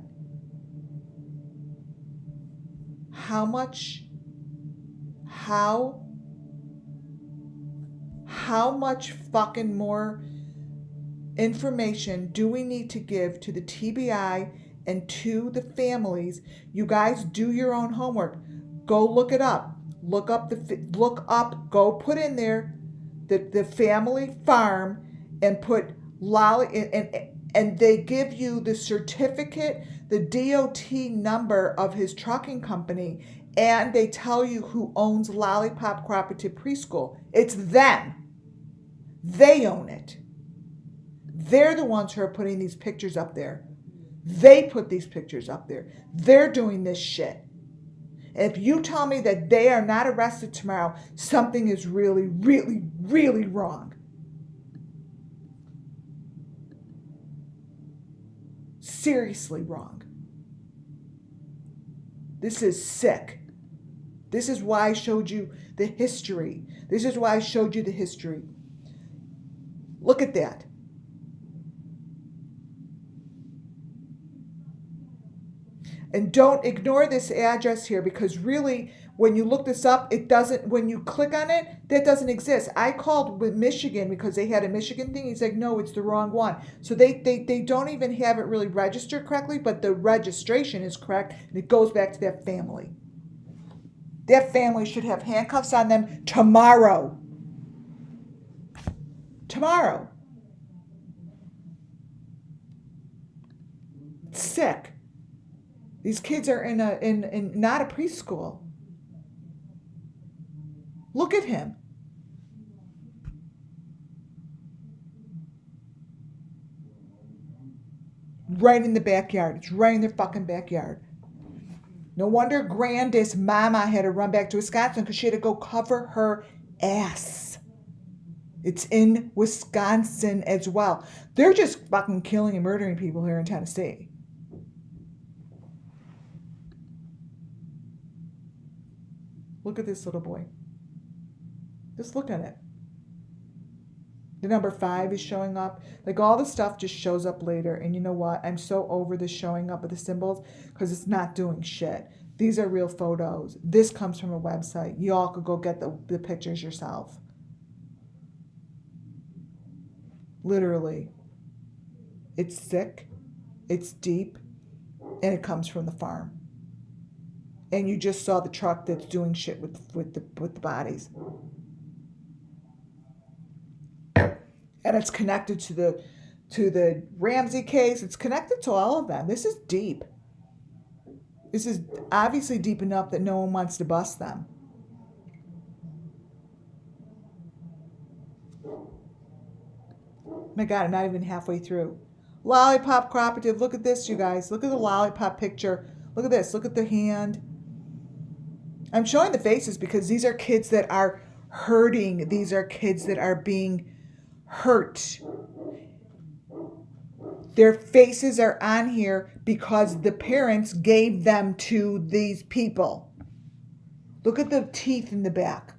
How much fucking more information do we need to give to the TBI and to the families? You guys do your own homework. Go look it up. Go put in there the family farm and put and they give you the certificate, the DOT number of his trucking company, and they tell you who owns Lollipop Cooperative Preschool. It's them. They own it. They're the ones who are putting these pictures up there. They put these pictures up there. They're doing this shit. And if you tell me that they are not arrested tomorrow, something is really, really, really wrong. Seriously wrong. This is sick. This is why I showed you the history. Look at that. And don't ignore this address here because really, when you look this up, when you click on it, that doesn't exist. I called with Michigan because they had a Michigan thing. He's like, no, it's the wrong one. So they don't even have it really registered correctly, but the registration is correct. And it goes back to that family. That family should have handcuffs on them tomorrow. Tomorrow. It's sick. These kids are in not a preschool. Look at him. Right in the backyard. It's right in their fucking backyard. No wonder Grandis Mama had to run back to Wisconsin because she had to go cover her ass. It's in Wisconsin as well. They're just fucking killing and murdering people here in Tennessee. Look at this little boy. Just look at it. The number 5 is showing up. Like all the stuff just shows up later. And you know what? I'm so over the showing up of the symbols because it's not doing shit. These are real photos. This comes from a website. Y'all could go get the pictures yourself. Literally. It's sick, it's deep, and it comes from the farm. And you just saw the truck that's doing shit with the bodies. And it's connected to the Ramsey case. It's connected to all of them. This is deep. This is obviously deep enough that no one wants to bust them. My God, I'm not even halfway through. Lollipop cooperative. Look at this, you guys. Look at the lollipop picture. Look at this. Look at the hand. I'm showing the faces because these are kids that are hurting. These are kids that are being hurt. Their faces are on here because the parents gave them to these people. Look at the teeth in the back.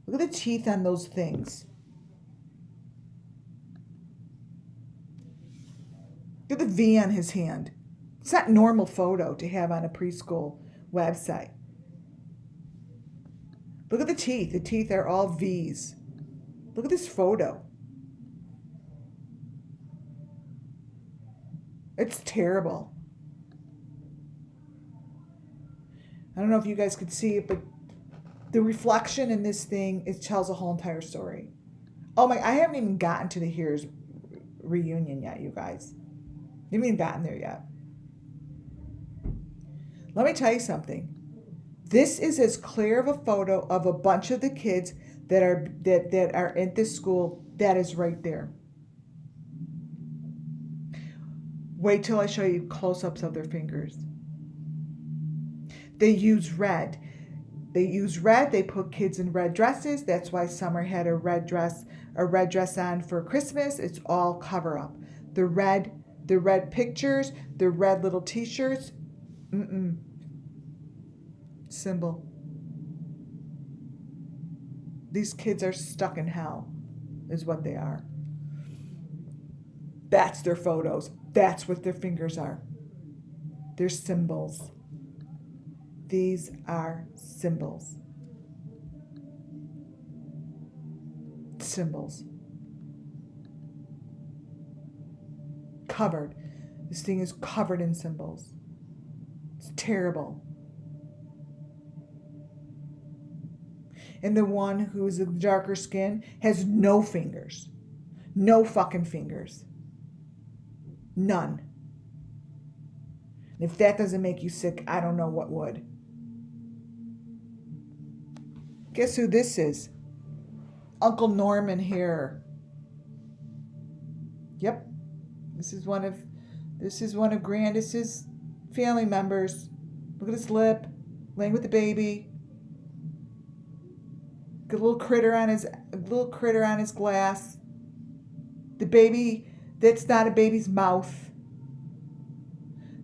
Look at the teeth on those things. Look at the V on his hand. It's not a normal photo to have on a preschool website. Look at the teeth. The teeth are all V's. Look at this photo. It's terrible. I don't know if you guys could see it, but the reflection in this thing, it tells a whole entire story. Oh my, I haven't even gotten to the Here's reunion yet, you guys. I haven't even gotten there yet. Let me tell you something. This is as clear of a photo of a bunch of the kids that are at this school. That is right there. Wait till I show you close-ups of their fingers. They use red. They put kids in red dresses. That's why Summer had a red dress on for Christmas. It's all cover up. The red pictures, the red little t-shirts. Symbol. These kids are stuck in hell, is what they are. That's their photos. That's what their fingers are. They're symbols. These are symbols. Symbols. Covered. This thing is covered in symbols. It's terrible. And the one who's the darker skin has no fingers. No fucking fingers. None. And if that doesn't make you sick, I don't know what would. Guess who this is? Uncle Norman here. Yep. This is one of Grandis's family members. Look at his lip, laying with the baby. Got a little critter on his glass. The baby, that's not a baby's mouth.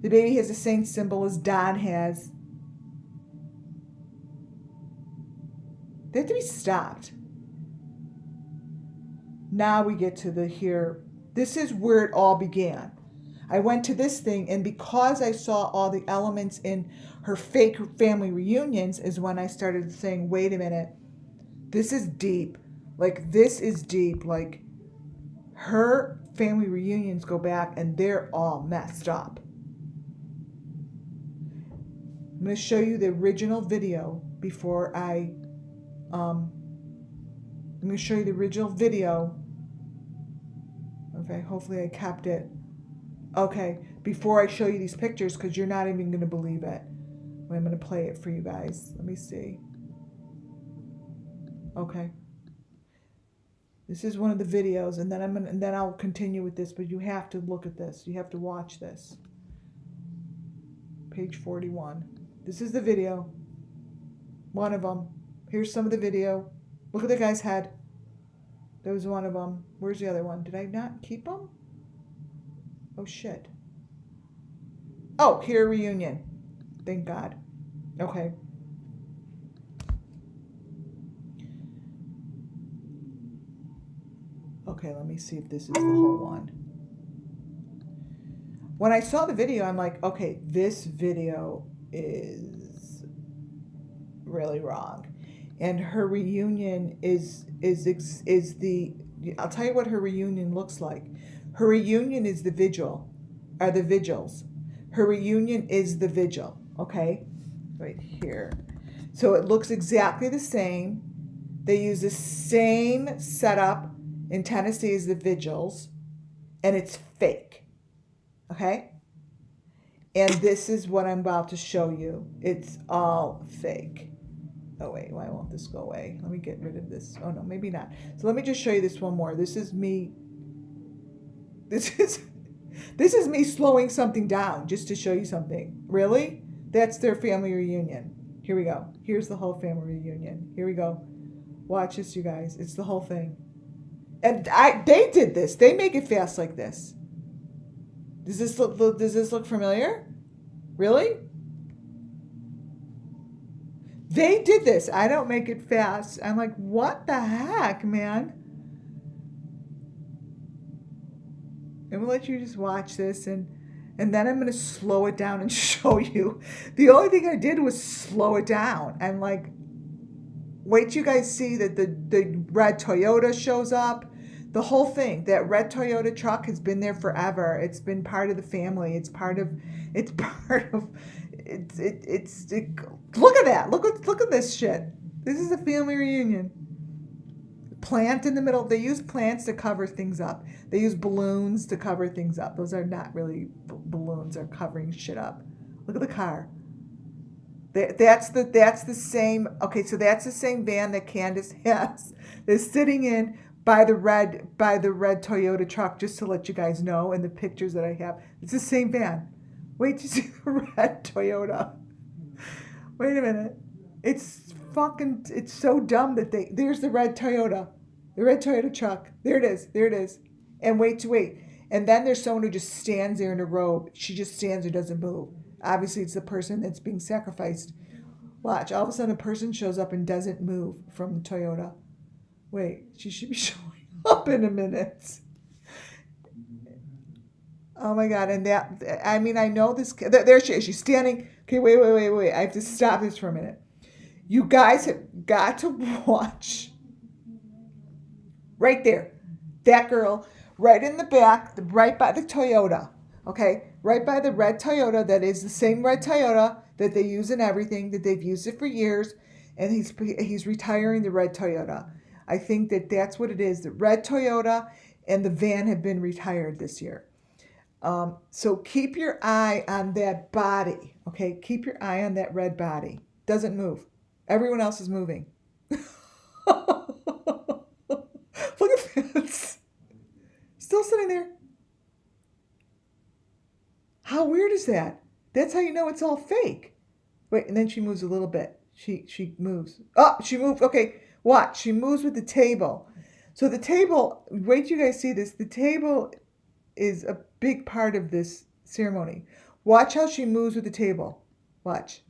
The baby has the same symbol as Don has. They have to be stopped. Now we get to the here. This is where it all began. I went to this thing, and because I saw all the elements in her fake family reunions is when I started saying, wait a minute, this is deep. Like, this is deep. Like, her family reunions go back, and they're all messed up. I'm going to show you the original video before I'm going to show you the original video. Okay, hopefully I kept it. Okay, before I show you these pictures, because you're not even going to believe it. I'm going to play it for you guys. Let me see. Okay. This is one of the videos, and then I'll continue with this, but you have to look at this. You have to watch this. Page 41. This is the video. One of them. Here's some of the video. Look at the guy's head. That was one of them. Where's the other one? Did I not keep them? Oh, shit. Oh, here, reunion. Thank God. Okay. Okay, let me see if this is the whole one. When I saw the video, I'm like, okay, this video is really wrong. And her reunion is the, I'll tell you what her reunion looks like. Her reunion is the vigil, are the vigils. Her reunion is the vigil, okay? Right here. So it looks exactly the same. They use the same setup in Tennessee as the vigils, and it's fake, okay? And this is what I'm about to show you. It's all fake. Oh wait, why won't this go away? Let me get rid of this. Oh no, maybe not. So let me just show you this one more. This is me. This is me slowing something down just to show you something. Really? That's their family reunion. Here we go. Here's the whole family reunion. Here we go. Watch this, you guys. It's the whole thing. And they did this. They make it fast like this. Does this look familiar? Really? They did this. I don't make it fast. I'm like, what the heck, man? And we'll let you just watch this, and then I'm going to slow it down and show you. The only thing I did was slow it down. I'm like, wait till you guys see that the red Toyota shows up. The whole thing, that red Toyota truck has been there forever. It's been part of the family. It's part of, look at that. Look at this shit. This is a family reunion. Plant in the middle. They use plants to cover things up. They use balloons to cover things up. Those are not really balloons. They're covering shit up. Look at the car. That's the same. Okay, so that's the same van that Candace has. They're sitting in by the red Toyota truck, just to let you guys know in the pictures that I have. It's the same van. Wait to see the red Toyota. Wait a minute. It's so dumb that there's the red Toyota. The red Toyota truck. There it is. And wait. And then there's someone who just stands there in a robe. She just stands there, doesn't move. Obviously, it's the person that's being sacrificed. Watch, all of a sudden a person shows up and doesn't move from the Toyota. Wait, she should be showing up in a minute. Oh my God, and I know this, there she is, she's standing. Okay, wait. I have to stop this for a minute. You guys have got to watch. Right there. That girl, right in the back, right by the Toyota. Okay, right by the red Toyota, that is the same red Toyota that they use in everything, that they've used it for years, and he's retiring the red Toyota. I think that's what it is. The red Toyota and the van have been retired this year. So keep your eye on that body, okay? Keep your eye on that red body. Doesn't move. Everyone else is moving. Look at this. Still sitting there. How weird is that? That's how you know it's all fake. Wait, and then she moves a little bit. She moves. Oh, she moved. Okay, watch. She moves with the table. So the table, wait till you guys see this. The table is a big part of this ceremony. Watch how she moves with the table. Watch.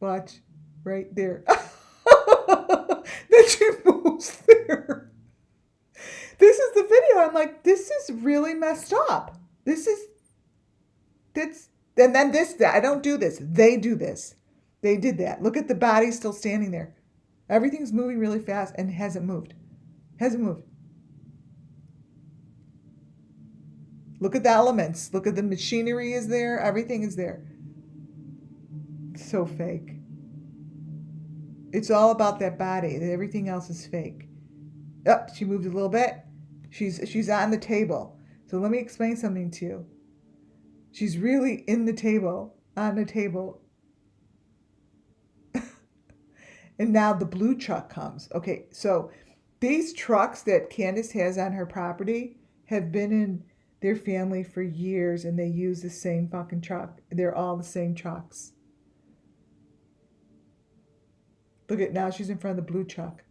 Right there. Then she moves there. This is the video. I'm like, this is really messed up. And then I don't do this. They do this. They did that. Look at the body still standing there. Everything's moving really fast and hasn't moved. Look at the elements. Look at the machinery is there. Everything is there. It's so fake. It's all about that body. Everything else is fake. Oh, she moved a little bit. She's on the table. So let me explain something to you. She's really in the table, on the table. And now the blue truck comes. Okay, so these trucks that Candace has on her property have been in their family for years, and they use the same fucking truck. They're all the same trucks. Look at, now she's in front of the blue truck.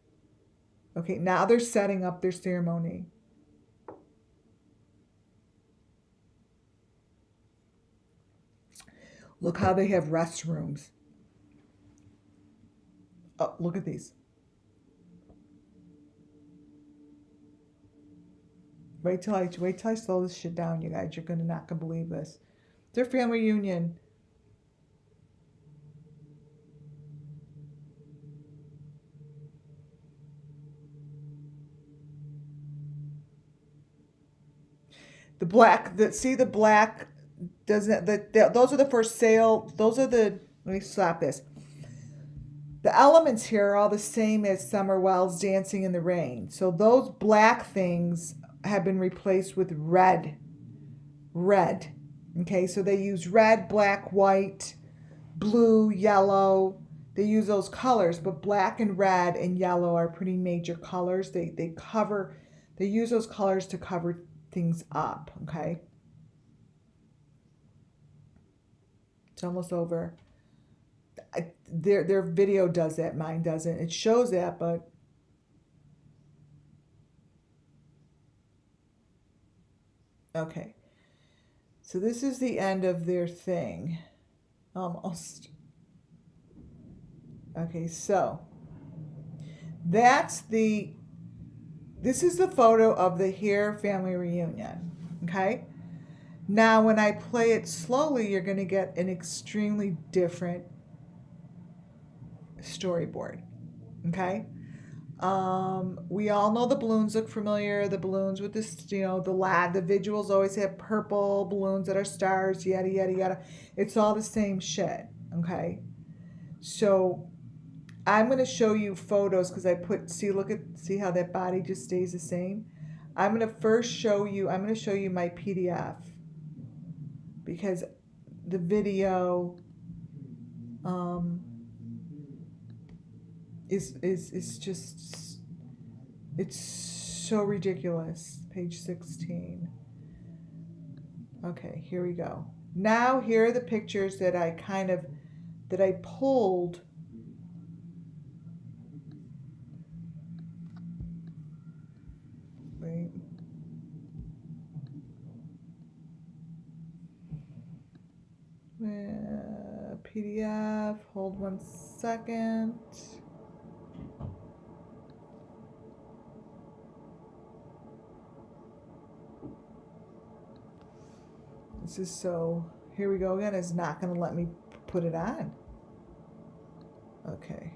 Okay, now they're setting up their ceremony. Look how they have restrooms. Oh, look at these. Wait till I slow this shit down, you guys. You're not gonna believe this. Their family reunion. The black, see the black, doesn't, those are the for sale, those are the, let me slap this. The elements here are all the same as Summer Wells' Dancing in the Rain. So those black things have been replaced with red. Red. Okay, so they use red, black, white, blue, yellow. They use those colors, but black and red and yellow are pretty major colors. They use those colors to cover things up, okay? It's almost over. Their video does that, mine doesn't. It shows that, but okay. So this is the end of their thing. Almost. Okay, so this is the photo of the Hare family reunion, okay? Now, when I play it slowly, you're going to get an extremely different storyboard, okay? We all know the balloons look familiar. The balloons with this, the visuals always have purple balloons that are stars, yada, yada, yada. It's all the same shit, okay? So I'm going to show you photos because see how that body just stays the same. I'm going to show you my PDF because the video is just, it's so ridiculous. Page 16. Okay, here we go. Now here are the pictures that I pulled. Wait. PDF, hold 1 second. This is here we go again. It's not going to let me put it on. Okay.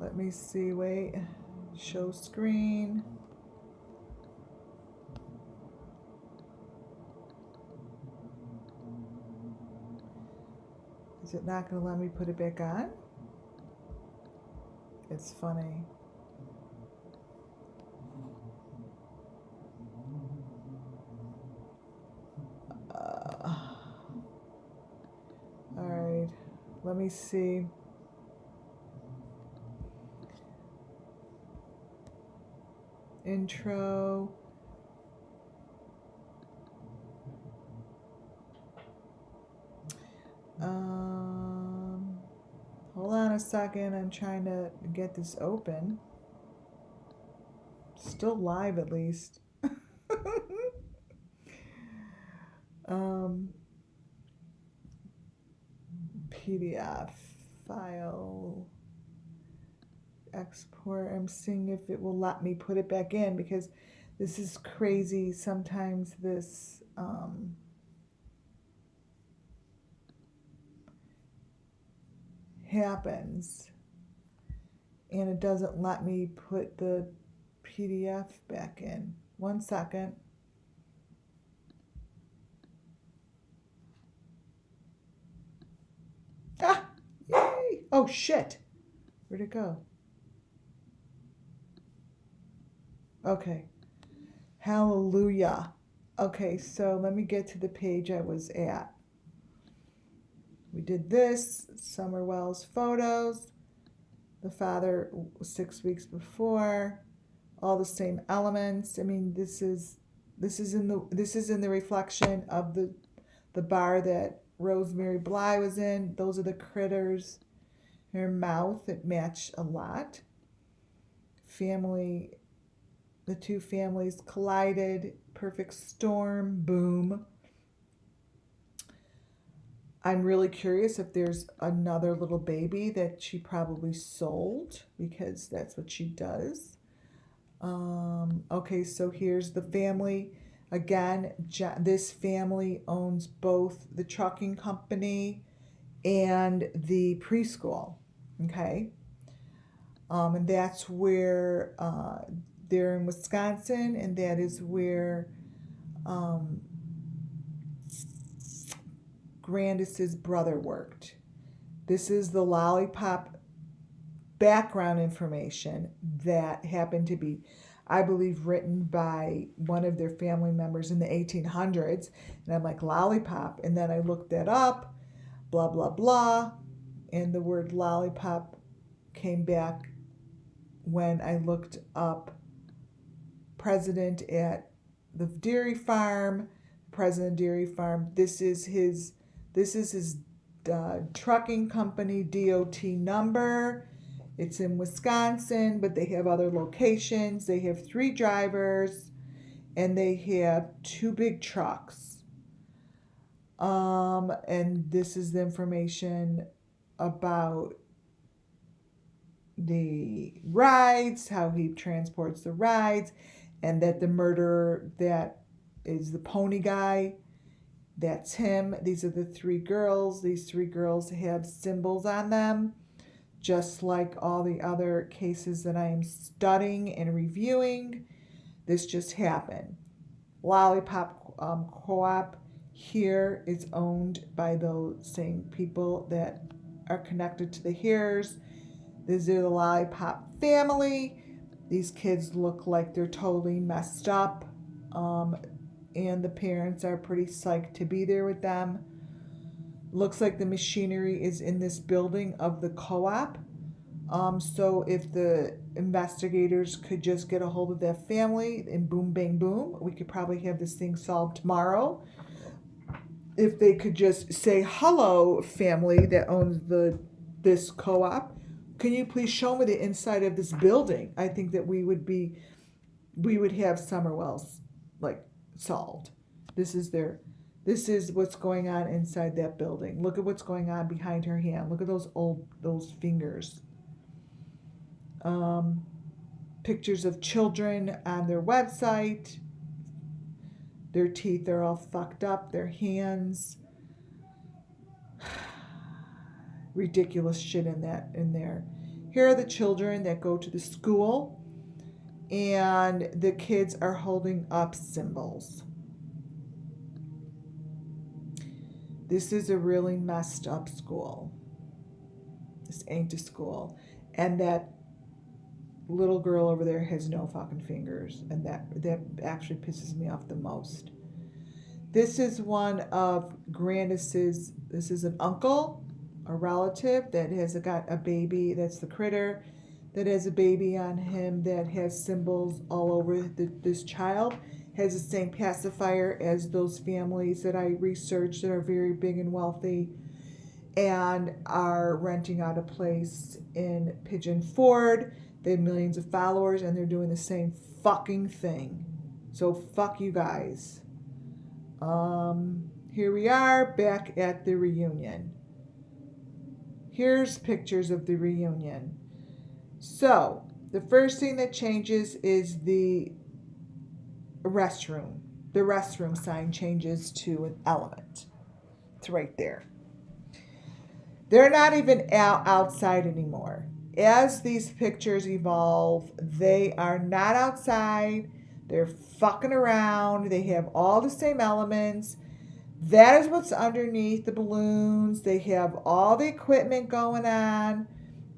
Let me see, wait. Show screen. Is it not going to let me put it back on? It's funny. All right, let me see. Intro. Hold on a second. I'm trying to get this open. Still live, at least. PDF file export. I'm seeing if it will let me put it back in because this is crazy. Sometimes this happens and it doesn't let me put the PDF back in. 1 second. Ah, yay! Oh shit, where'd it go? Okay, hallelujah. Okay, so let me get to the page I was at. We did this, Summer Wells photos, the father 6 weeks before, all the same elements. I mean, this is in the reflection of the bar that Rosemary Bly was in. Those are the critters. Her mouth, it matched a lot. Family, the two families collided. Perfect storm, boom. I'm really curious if there's another little baby that she probably sold because that's what she does. Okay, so here's the family. Again, this family owns both the trucking company and the preschool. Okay. And that's where they're in Wisconsin, and that is where Grandis's brother worked. This is the Lollipop background information that happened to be, I believe, written by one of their family members in the 1800s. And I'm like, Lollipop. And then I looked that up, blah, blah, blah. And the word lollipop came back when I looked up president at the dairy farm, president dairy farm. This is his trucking company DOT number. It's in Wisconsin, but they have other locations. They have 3 drivers, and they have 2 big trucks. And this is the information about the rides, how he transports the rides, and that the murderer that is the pony guy, that's him. These are the 3 girls. These 3 girls have symbols on them, just like all the other cases that I am studying and reviewing. This just happened. Lollipop Co-op here is owned by those same people that are connected to the Hares. These are the Lollipop family. These kids look like they're totally messed up. And the parents are pretty psyched to be there with them. Looks like the machinery is in this building of the co-op. So if the investigators could just get a hold of that family and boom, bang, boom, we could probably have this thing solved tomorrow. If they could just say, hello, family that owns this co-op, can you please show me the inside of this building? I think that we would have Summerwell's like solved. This is what's going on inside that building. Look at what's going on behind her hand. Look at those fingers. Pictures of children on their website. Their teeth are all fucked up. Their hands. Ridiculous shit in there. Here are the children that go to the school, and the kids are holding up symbols. This is a really messed up school. This ain't a school. And that little girl over there has no fucking fingers, and that actually pisses me off the most. This is one of Grandis's, this is an uncle, a relative that has got a baby, that's the critter, that has a baby on him that has symbols all over this child, has the same pacifier as those families that I researched that are very big and wealthy and are renting out a place in Pigeon Forge. They have millions of followers, and they're doing the same fucking thing. So fuck you guys. Here we are back at the reunion. Here's pictures of the reunion. So the first thing that changes is the restroom. The restroom sign changes to an element. It's right there. They're not even outside anymore. As these pictures evolve, they are not outside. They're fucking around. They have all the same elements. That is what's underneath the balloons. They have all the equipment going on.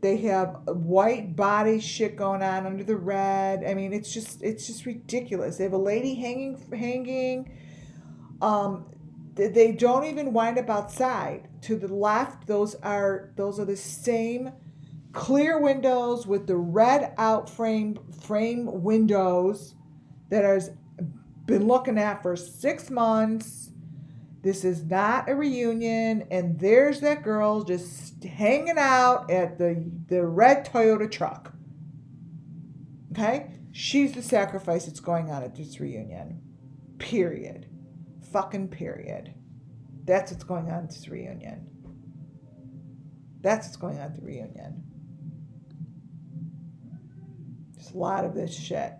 They have white body shit going on under the red. I mean, it's just ridiculous. They have a lady hanging. They don't even wind up outside. To the left, those are the same clear windows with the red out frame windows that has been looking at for 6 months. This is not a reunion, and there's that girl just hanging out at the red Toyota truck. Okay? She's the sacrifice that's going on at this reunion. Period. Fucking period. That's what's going on at this reunion. That's what's going on at the reunion. There's a lot of this shit.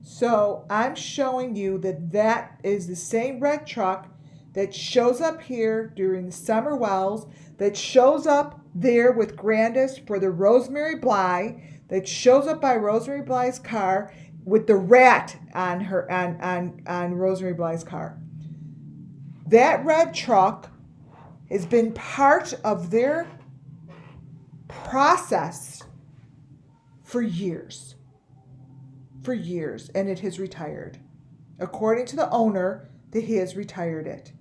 So I'm showing you that is the same red truck that shows up here during the summer wells, that shows up there with Grandis for the Rosemary Bly, that shows up by Rosemary Bly's car with the rat on her on Rosemary Bly's car. That red truck has been part of their process for years. For years, and it has retired. According to the owner, that he has retired it.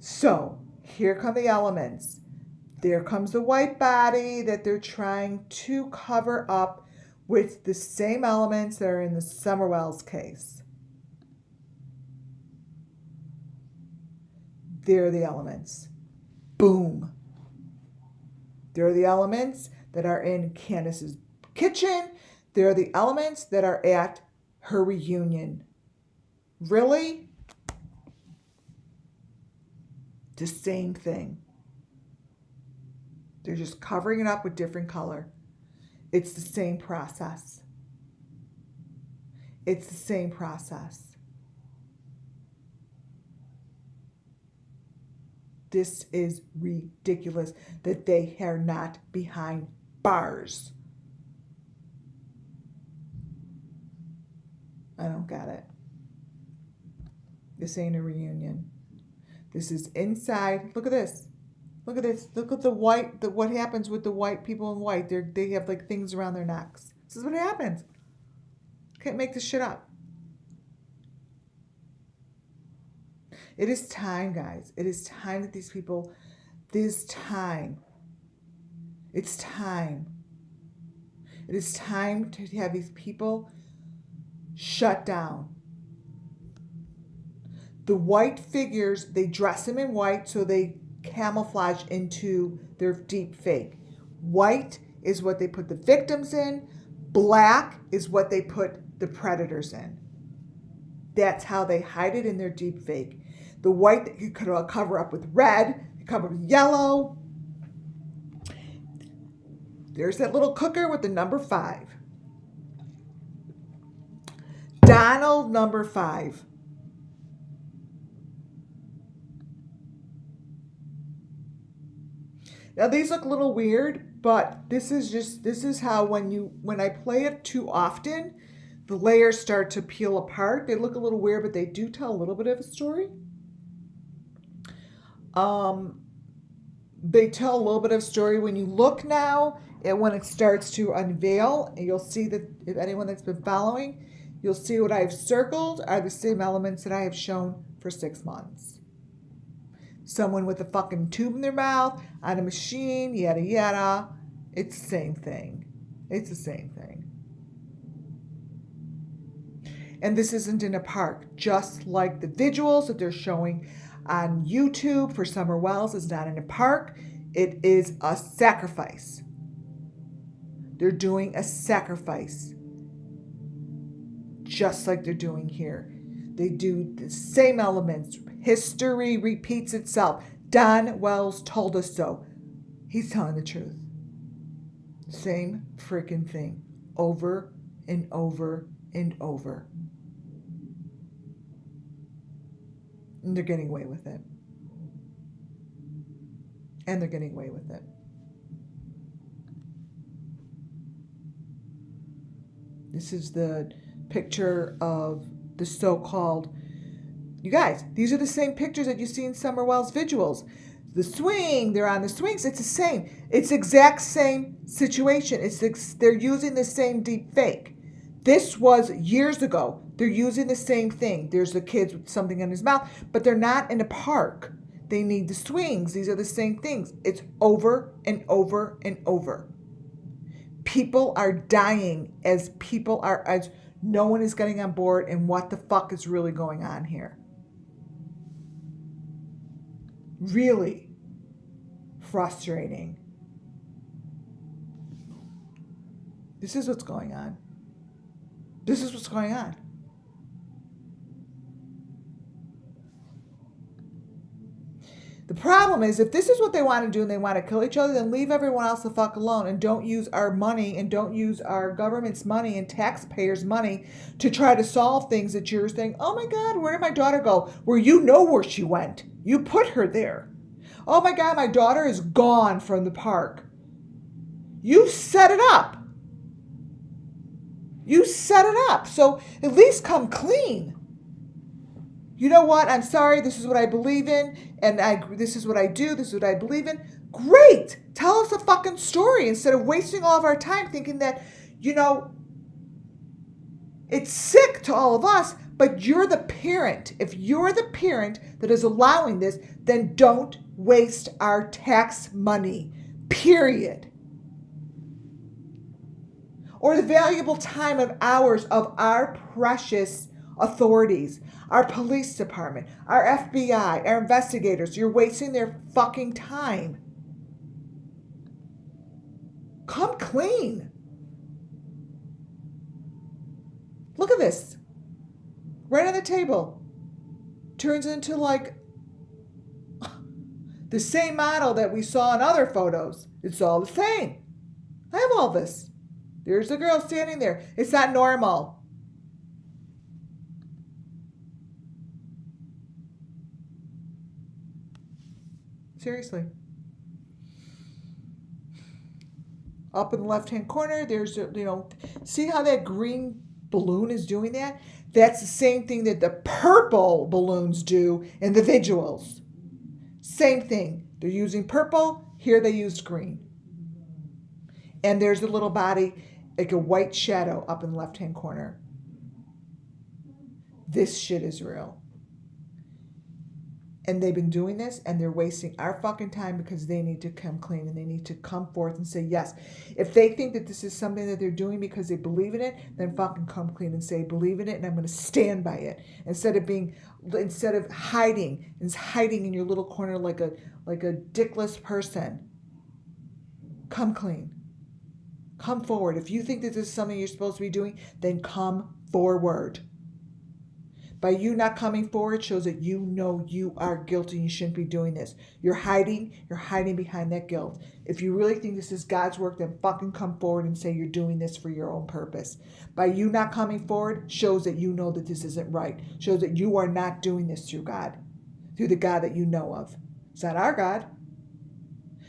So, here come the elements. There comes the white body that they're trying to cover up with the same elements that are in the Summerwells case. They're the elements. Boom. They're the elements that are in Candace's kitchen. They're the elements that are at her reunion. Really? The same thing. They're just covering it up with different color. It's the same process. It's the same process. This is ridiculous that they are not behind bars. I don't get it. This ain't a reunion. This is inside. Look at this. Look at this. Look at the white. What happens with the white people in white? They have like things around their necks. This is what happens. Can't make this shit up. It is time, guys. It is time that these people. This time. It's time. It is time to have these people shut down. The white figures, they dress them in white so they camouflage into their deep fake. White is what they put the victims in. Black is what they put the predators in. That's how they hide it in their deep fake. The white that you could cover up with red, you cover with yellow. There's that little cooker with the number 5. Donald number 5. Now these look a little weird, but this is how when I play it too often, the layers start to peel apart. They look a little weird, but they do tell a little bit of a story. They tell a little bit of a story. When you look now at when it starts to unveil, and you'll see that if anyone that's been following, you'll see what I've circled are the same elements that I have shown for 6 months. Someone with a fucking tube in their mouth, on a machine, yada yada. It's the same thing. It's the same thing. And this isn't in a park, just like the visuals that they're showing on YouTube for Summer Wells is not in a park. It is a sacrifice. They're doing a sacrifice, just like they're doing here. They do the same elements. History repeats itself. Don Wells told us so. He's telling the truth. Same freaking thing. Over and over and over. And they're getting away with it. And they're getting away with it. This is the picture of the so-called, you guys, these are the same pictures that you see in Summer Wells visuals. The swing, they're on the swings, it's the same. It's exact same situation. They're using the same deep fake. This was years ago. They're using the same thing. There's the kids with something in his mouth, but they're not in a park. They need the swings. These are the same things. It's over and over and over. People are dying as no one is getting on board and what the fuck is really going on here. Really frustrating. This is what's going on. This is what's going on. The problem is, if this is what they want to do and they want to kill each other, then leave everyone else the fuck alone and don't use our money and don't use our government's money and taxpayers' money to try to solve things that you're saying, oh my God, where did my daughter go? Where you know where she went. You put her there. Oh my God, my daughter is gone from the park. You set it up. You set it up. So at least come clean. You know what? I'm sorry. This is what I believe in. And this is what I do. This is what I believe in. Great. Tell us a fucking story instead of wasting all of our time thinking that, it's sick to all of us, but you're the parent. If you're the parent that is allowing this, then don't waste our tax money. Period. Or the valuable time of hours of our precious authorities, our police department, our FBI, our investigators. You're wasting their fucking time. Come clean. Look at this. Right on the table. Turns into like the same model that we saw in other photos. It's all the same. I have all this. There's the girl standing there. It's not normal. Seriously. Up in the left-hand corner, there's, see how that green balloon is doing that? That's the same thing that the purple balloons do in the visuals. Same thing. They're using purple. Here they used green. And there's a little body, like a white shadow up in the left-hand corner. This shit is real. And they've been doing this and they're wasting our fucking time because they need to come clean and they need to come forth and say yes. If they think that this is something that they're doing because they believe in it, then fucking come clean and say, believe in it and I'm going to stand by it. Instead of hiding in your little corner like a dickless person. Come clean. Come forward. If you think that this is something you're supposed to be doing, then come forward. By you not coming forward shows that you know you are guilty and you shouldn't be doing this. You're hiding behind that guilt. If you really think this is God's work, then fucking come forward and say you're doing this for your own purpose. By you not coming forward shows that you know that this isn't right. Shows that you are not doing this through God. Through the God that you know of. It's not our God.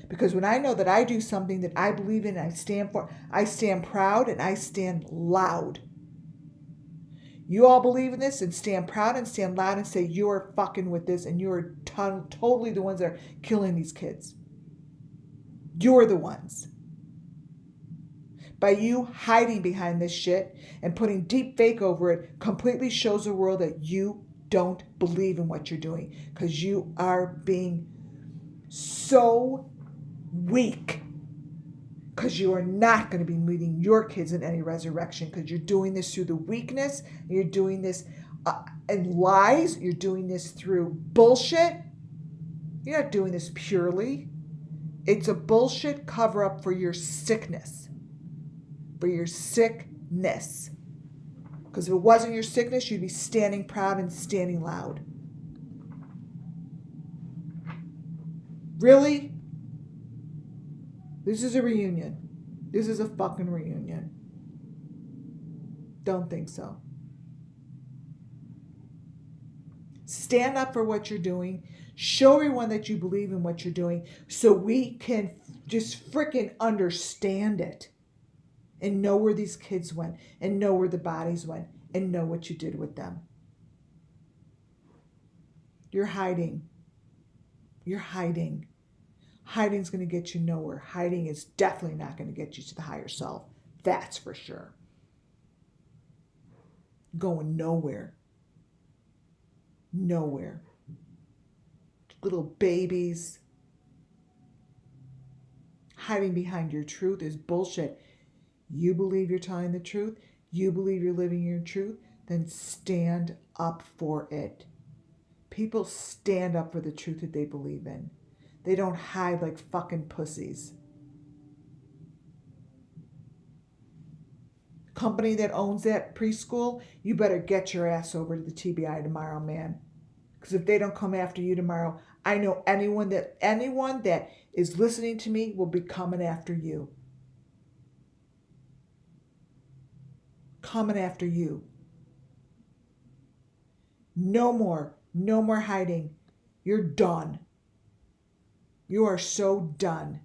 Because when I know that I do something that I believe in and I stand for, I stand proud and I stand loud. You all believe in this and stand proud and stand loud and say you're fucking with this and you're totally the ones that are killing these kids. You're the ones. By you hiding behind this shit and putting deep fake over it completely shows the world that you don't believe in what you're doing because you are being so weak. Because you are not going to be meeting your kids in any resurrection because you're doing this through the weakness. You're doing this in lies. You're doing this through bullshit. You're not doing this purely. It's a bullshit cover up for your sickness. For your sickness. Because if it wasn't your sickness, you'd be standing proud and standing loud. Really? This is a reunion. This is a fucking reunion. Don't think so. Stand up for what you're doing. Show everyone that you believe in what you're doing so we can just freaking understand it and know where these kids went and know where the bodies went and know what you did with them. You're hiding. You're hiding. Hiding's going to get you nowhere. Hiding is definitely not going to get you to the higher self. That's for sure. Going nowhere. Nowhere. Little babies. Hiding behind your truth is bullshit. You believe you're telling the truth. You believe you're living your truth. Then stand up for it. People stand up for the truth that they believe in. They don't hide like fucking pussies. Company that owns that preschool, you better get your ass over to the TBI tomorrow, man. Because if they don't come after you tomorrow, I know anyone that is listening to me will be coming after you. Coming after you. No more. No more hiding. You're done. You are so done.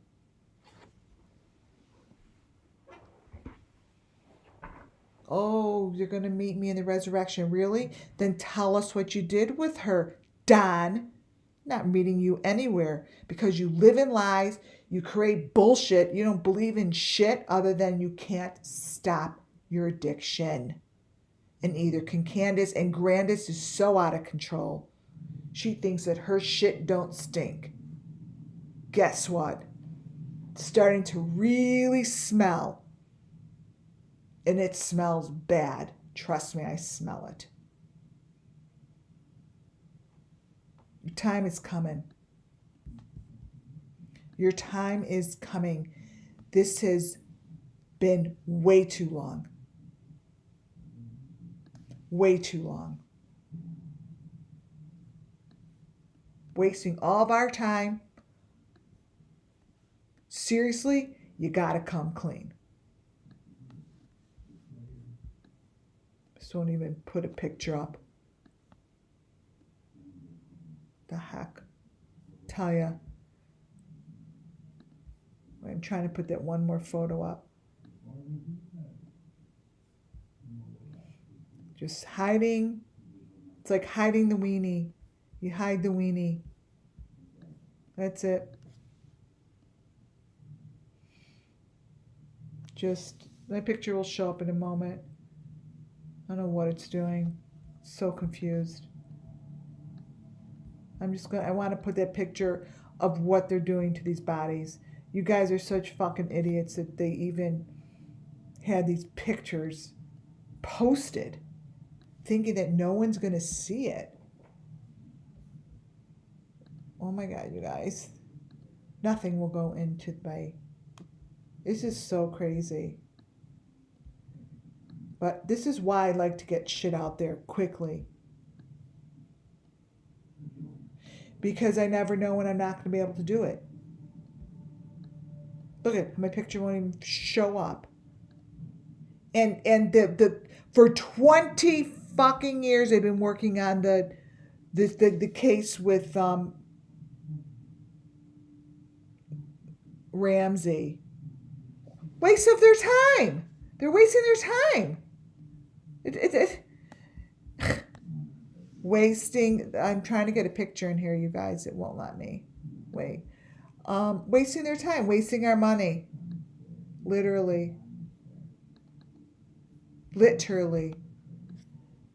Oh, you're going to meet me in the resurrection. Really? Then tell us what you did with her, Don. Not meeting you anywhere because you live in lies. You create bullshit. You don't believe in shit other than you can't stop your addiction. And either can Candace, and Grandis is so out of control. She thinks that her shit don't stink. Guess what? It's starting to really smell. And it smells bad. Trust me, I smell it. Your time is coming. Your time is coming. This has been way too long. Way too long. Wasting all of our time. Seriously, you gotta come clean. Just won't even put a picture up. The heck? Tell ya. I'm trying to put that one more photo up. Just hiding. It's like hiding the weenie. You hide the weenie. That's it. Just, that picture will show up in a moment. I don't know what it's doing. So confused. I want to put that picture of what they're doing to these bodies. You guys are such fucking idiots that they even had these pictures posted, thinking that no one's going to see it. Oh my God, you guys. Nothing will go into my... This is so crazy. But this is why I like to get shit out there quickly. Because I never know when I'm not going to be able to do it. Look at my picture won't even show up. And for 20 fucking years they've been working on the case with Ramsey. Waste of their time. They're wasting their time. Wasting. I'm trying to get a picture in here, you guys. It won't let me. Wait. Wasting their time, wasting our money. Literally.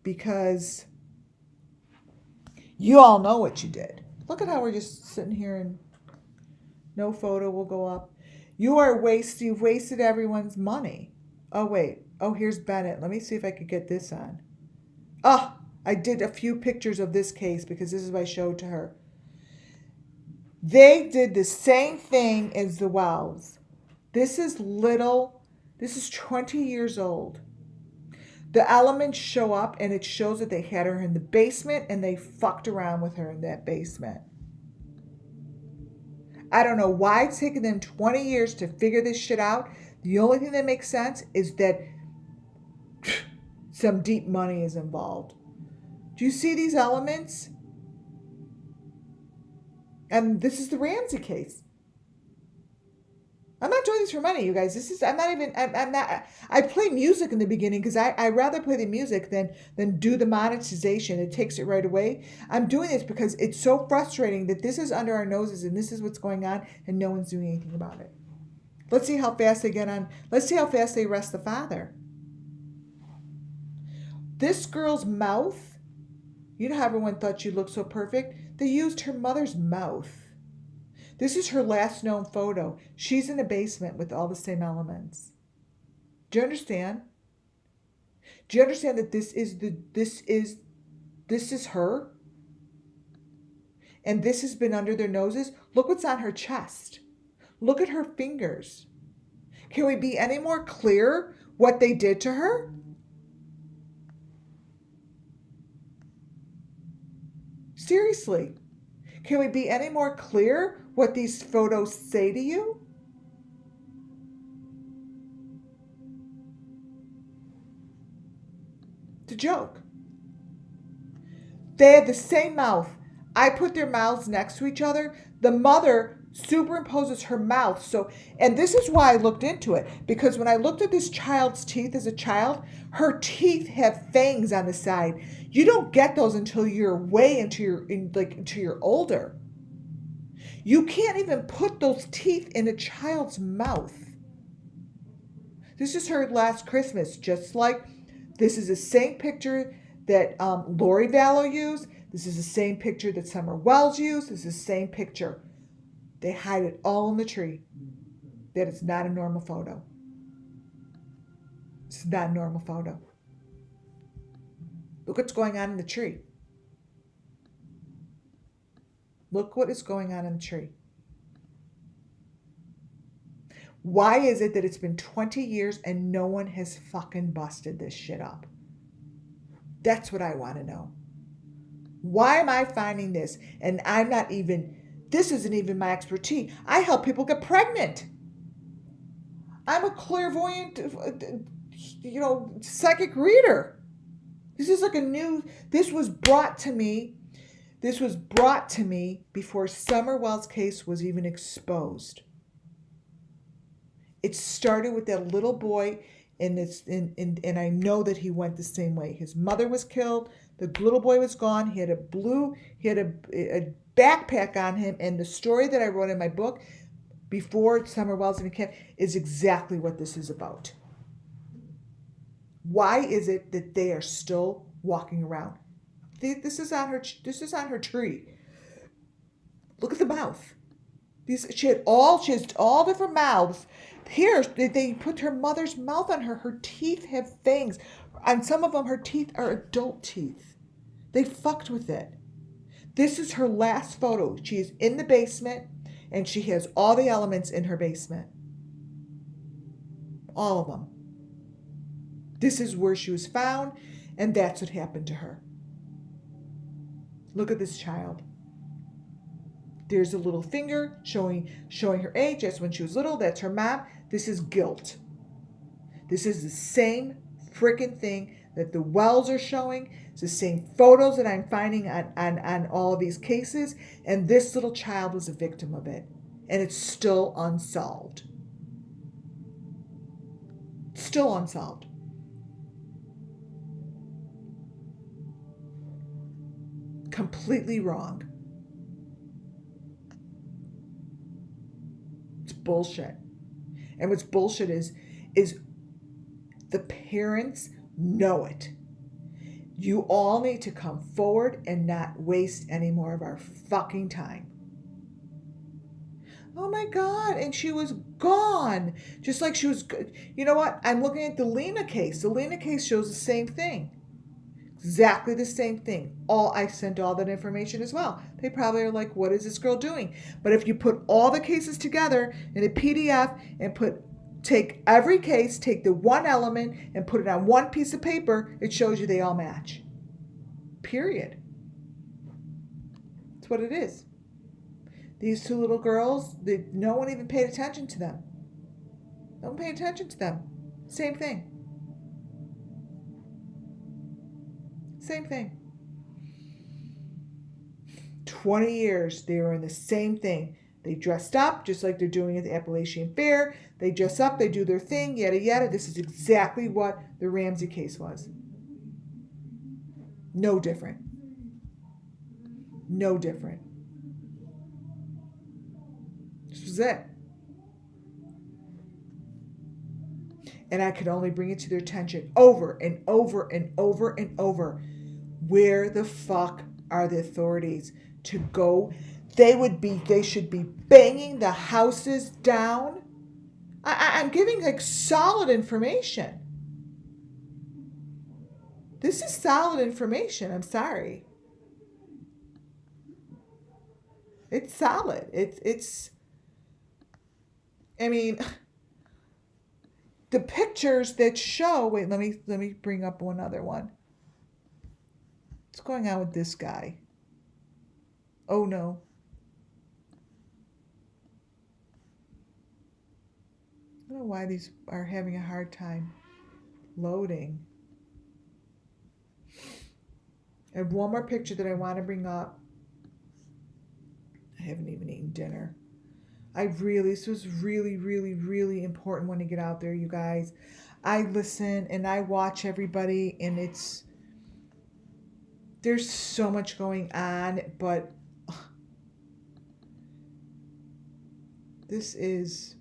Because you all know what you did. Look at how we're just sitting here and no photo will go up. You've wasted everyone's money. Oh, wait. Oh, here's Bennett. Let me see if I could get this on. Oh, I did a few pictures of this case because this is what I showed to her. They did the same thing as the Wows. This is 20 years old. The elements show up and it shows that they had her in the basement and they fucked around with her in that basement. I don't know why it's taken them 20 years to figure this shit out. The only thing that makes sense is that some deep money is involved. Do you see these elements? And this is the Ramsey case. I'm not doing this for money, you guys. I play music in the beginning because I rather play the music than do the monetization. It takes it right away. I'm doing this because it's so frustrating that this is under our noses and this is what's going on and no one's doing anything about it. Let's see how fast they get on. Let's see how fast they arrest the father. This girl's mouth, you know how everyone thought she looked so perfect? They used her mother's mouth. This is her last known photo. She's in a basement with all the same elements. Do you understand? Do you understand that this is her? And this has been under their noses? Look what's on her chest. Look at her fingers. Can we be any more clear what they did to her? Seriously. Can we be any more clear what these photos say to you? It's a joke. They had the same mouth. I put their mouths next to each other. The mother superimposes her mouth. So, and this is why I looked into it, because when I looked at this child's teeth as a child, her teeth have fangs on the side. You don't get those until you're way into your older. You can't even put those teeth in a child's mouth. This is her last Christmas, just like this is the same picture that Lori Vallow used. This is the same picture that Summer Wells used. This is the same picture. They hide it all in the tree. That is not a normal photo. It's not a normal photo. Look what's going on in the tree. Look what is going on in the tree. Why is it that it's been 20 years and no one has fucking busted this shit up? That's what I want to know. Why am I finding this? And this isn't even my expertise. I help people get pregnant. I'm a clairvoyant, psychic reader. This is this was brought to me before Summer Wells' case was even exposed. It started with that little boy, and I know that he went the same way. His mother was killed. The little boy was gone. He had a backpack on him, and the story that I wrote in my book before Summer Wells even came is exactly what this is about. Why is it that they are still walking around? This is on her tree. Look at the mouth. She has all different mouths. Here, they put her mother's mouth on her. Her teeth have fangs. On some of them, her teeth are adult teeth. They fucked with it. This is her last photo. She is in the basement, and she has all the elements in her basement. All of them. This is where she was found, and that's what happened to her. Look at this child. There's a little finger showing her age. That's when she was little. That's her mom. This is guilt. This is the same freaking thing that the Wells are showing. It's the same photos that I'm finding on all of these cases. And this little child was a victim of it. And it's still unsolved. Still unsolved. Completely wrong. It's bullshit. And what's bullshit is the parents know it. You all need to come forward and not waste any more of our fucking time. Oh my God, and she was gone. Just like she was, you know what? I'm looking at the Lena case. The Lena case shows the same thing. Exactly the same thing. I sent all that information as well. They probably are like, what is this girl doing? But if you put all the cases together in a PDF and take every case, take the one element and put it on one piece of paper, it shows you they all match. Period. That's what it is. These two little girls, no one even paid attention to them. No one paid attention to them. Same thing. Same thing. 20 years, they were in the same thing. They dressed up just like they're doing at the Appalachian Fair. They dress up, they do their thing, yada, yada. This is exactly what the Ramsey case was. No different. No different. This was it. And I could only bring it to their attention over and over and over and over. Where the fuck are the authorities to go? They should be banging the houses down. I'm giving like solid information. This is solid information. I'm sorry. It's solid. I mean, the pictures that show, wait, let me bring up one other one. What's going on with this guy? Oh no. I don't know why these are having a hard time loading. I have one more picture that I want to bring up. I haven't even eaten dinner. This was really, really, really important one to get out there, you guys. I listen and I watch everybody, and there's so much going on, but this is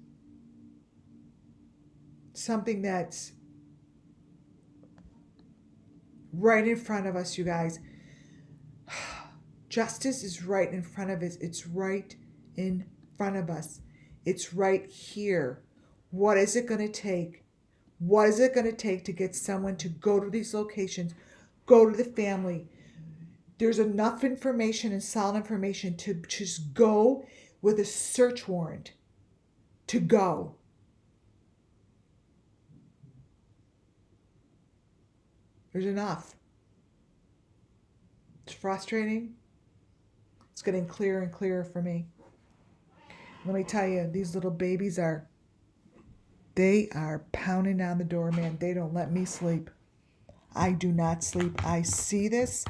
something that's right in front of us, you guys. Justice is right in front of us. It's right in front of us. It's right here. What is it going to take? What is it going to take to get someone to go to these locations, go to the family? There's enough information and solid information to just go with a search warrant to go. There's enough. It's frustrating. It's getting clearer and clearer for me. Let me tell you, these little babies they are pounding on the door, man. They don't let me sleep. I do not sleep. I see this.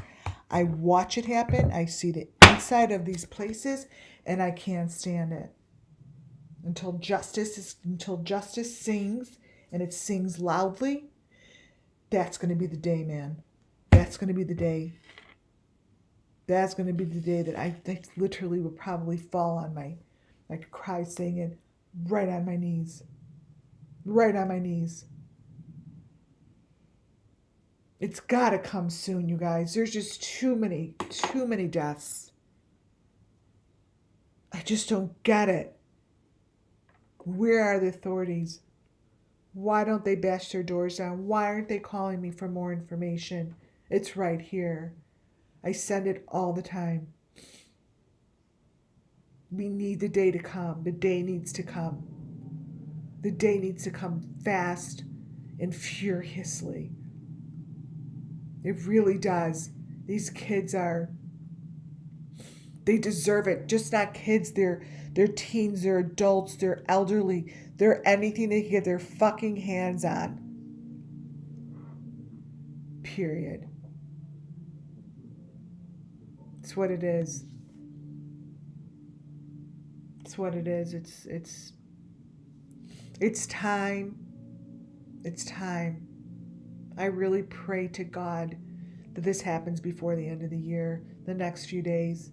I watch it happen. I see the inside of these places, and I can't stand it. Until justice sings, and it sings loudly, that's going to be the day, man. That's going to be the day. That's going to be the day that I literally will probably fall on I could cry saying it, right on my knees. Right on my knees. It's got to come soon, you guys. There's just too many deaths. I just don't get it. Where are the authorities? Why don't they bash their doors down? Why aren't they calling me for more information? It's right here. I send it all the time. We need the day to come. The day needs to come. The day needs to come fast and furiously. It really does. These kids they deserve it. Just not kids, they're teens, they're adults, they're elderly, they're anything they can get their fucking hands on. Period. It's what it is. It's what it is. It's time. It's time. I really pray to God that this happens before the end of the year, the next few days.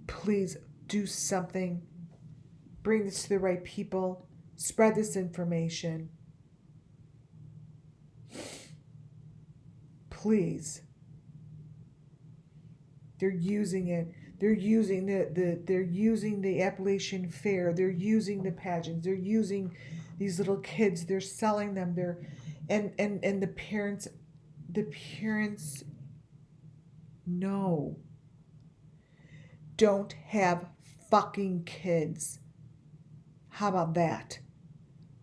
Please do something. Bring this to the right people. Spread this information. Please. They're using it. They're using they're using the Appalachian Fair. They're using the pageants. They're using these little kids. They're selling them. And the parents no. Don't have fucking kids. How about that?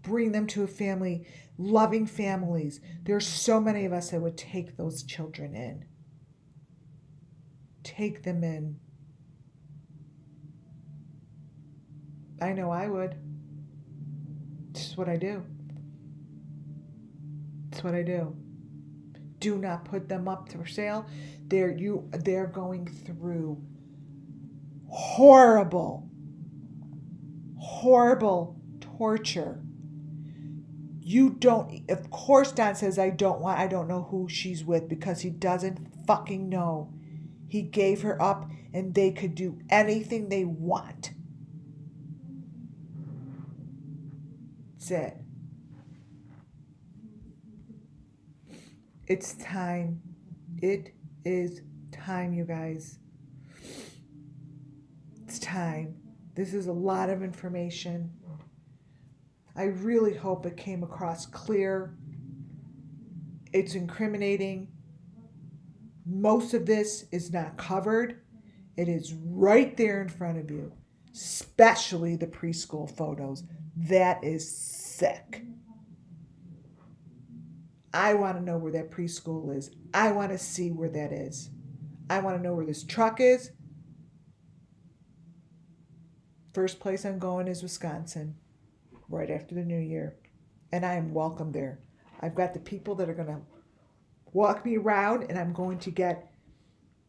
Bring them to a family, loving families. There's so many of us that would take those children in. Take them in. I know I would. It's just what I do. It's what I do. Do not put them up for sale. They're going through horrible torture. You don't, of course Don says I don't know who she's with because he doesn't fucking know. He gave her up and they could do anything they want. That's it. It's time. It is time, you guys. It's time. This is a lot of information. I really hope it came across clear. It's incriminating. Most of this is not covered. It is right there in front of you, especially the preschool photos. That is sick. I want to know where that preschool is. I want to see where that is. I want to know where this truck is. First place I'm going is Wisconsin, right after the new year. And I am welcome there. I've got the people that are going to walk me around, and I'm going to get,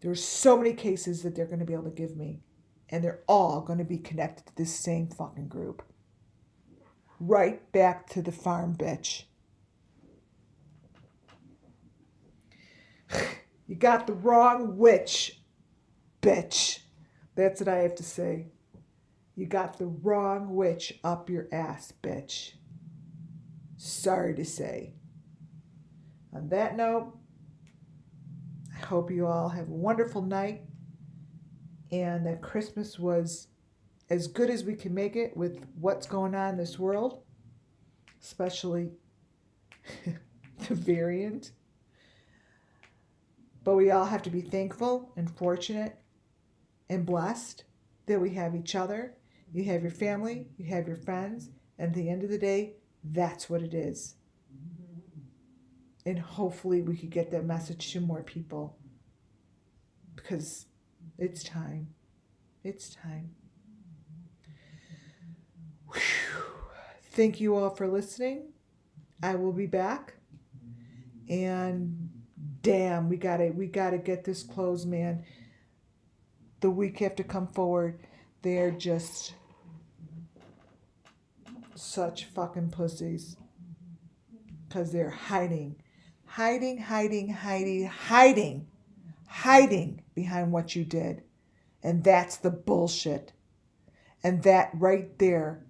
there's so many cases that they're going to be able to give me. And they're all going to be connected to this same fucking group. Right back to the farm, bitch. You got the wrong witch, bitch. That's what I have to say. You got the wrong witch up your ass, bitch. Sorry to say. On that note, I hope you all have a wonderful night and that Christmas was as good as we can make it with what's going on in this world, especially the variant. But we all have to be thankful and fortunate and blessed that we have each other. You have your family, you have your friends, and at the end of the day, that's what it is. And hopefully we could get that message to more people, because it's time. It's time. Whew. Thank you all for listening. I will be back. And damn, we gotta get this closed, man. The week have to come forward. They're just such fucking pussies. Because they're hiding behind what you did. And that's the bullshit. And that right there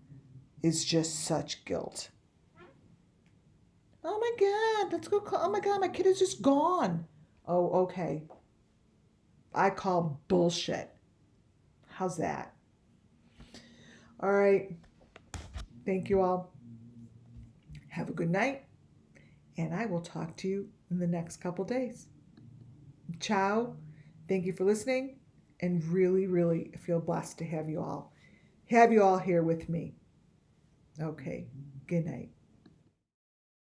is just such guilt. Oh my God, let's go call, oh my God, my kid is just gone. Oh, okay. I call bullshit. How's that? All right. Thank you all. Have a good night. And I will talk to you in the next couple days. Ciao. Thank you for listening. And really, really feel blessed to have you all here with me. Okay. Good night.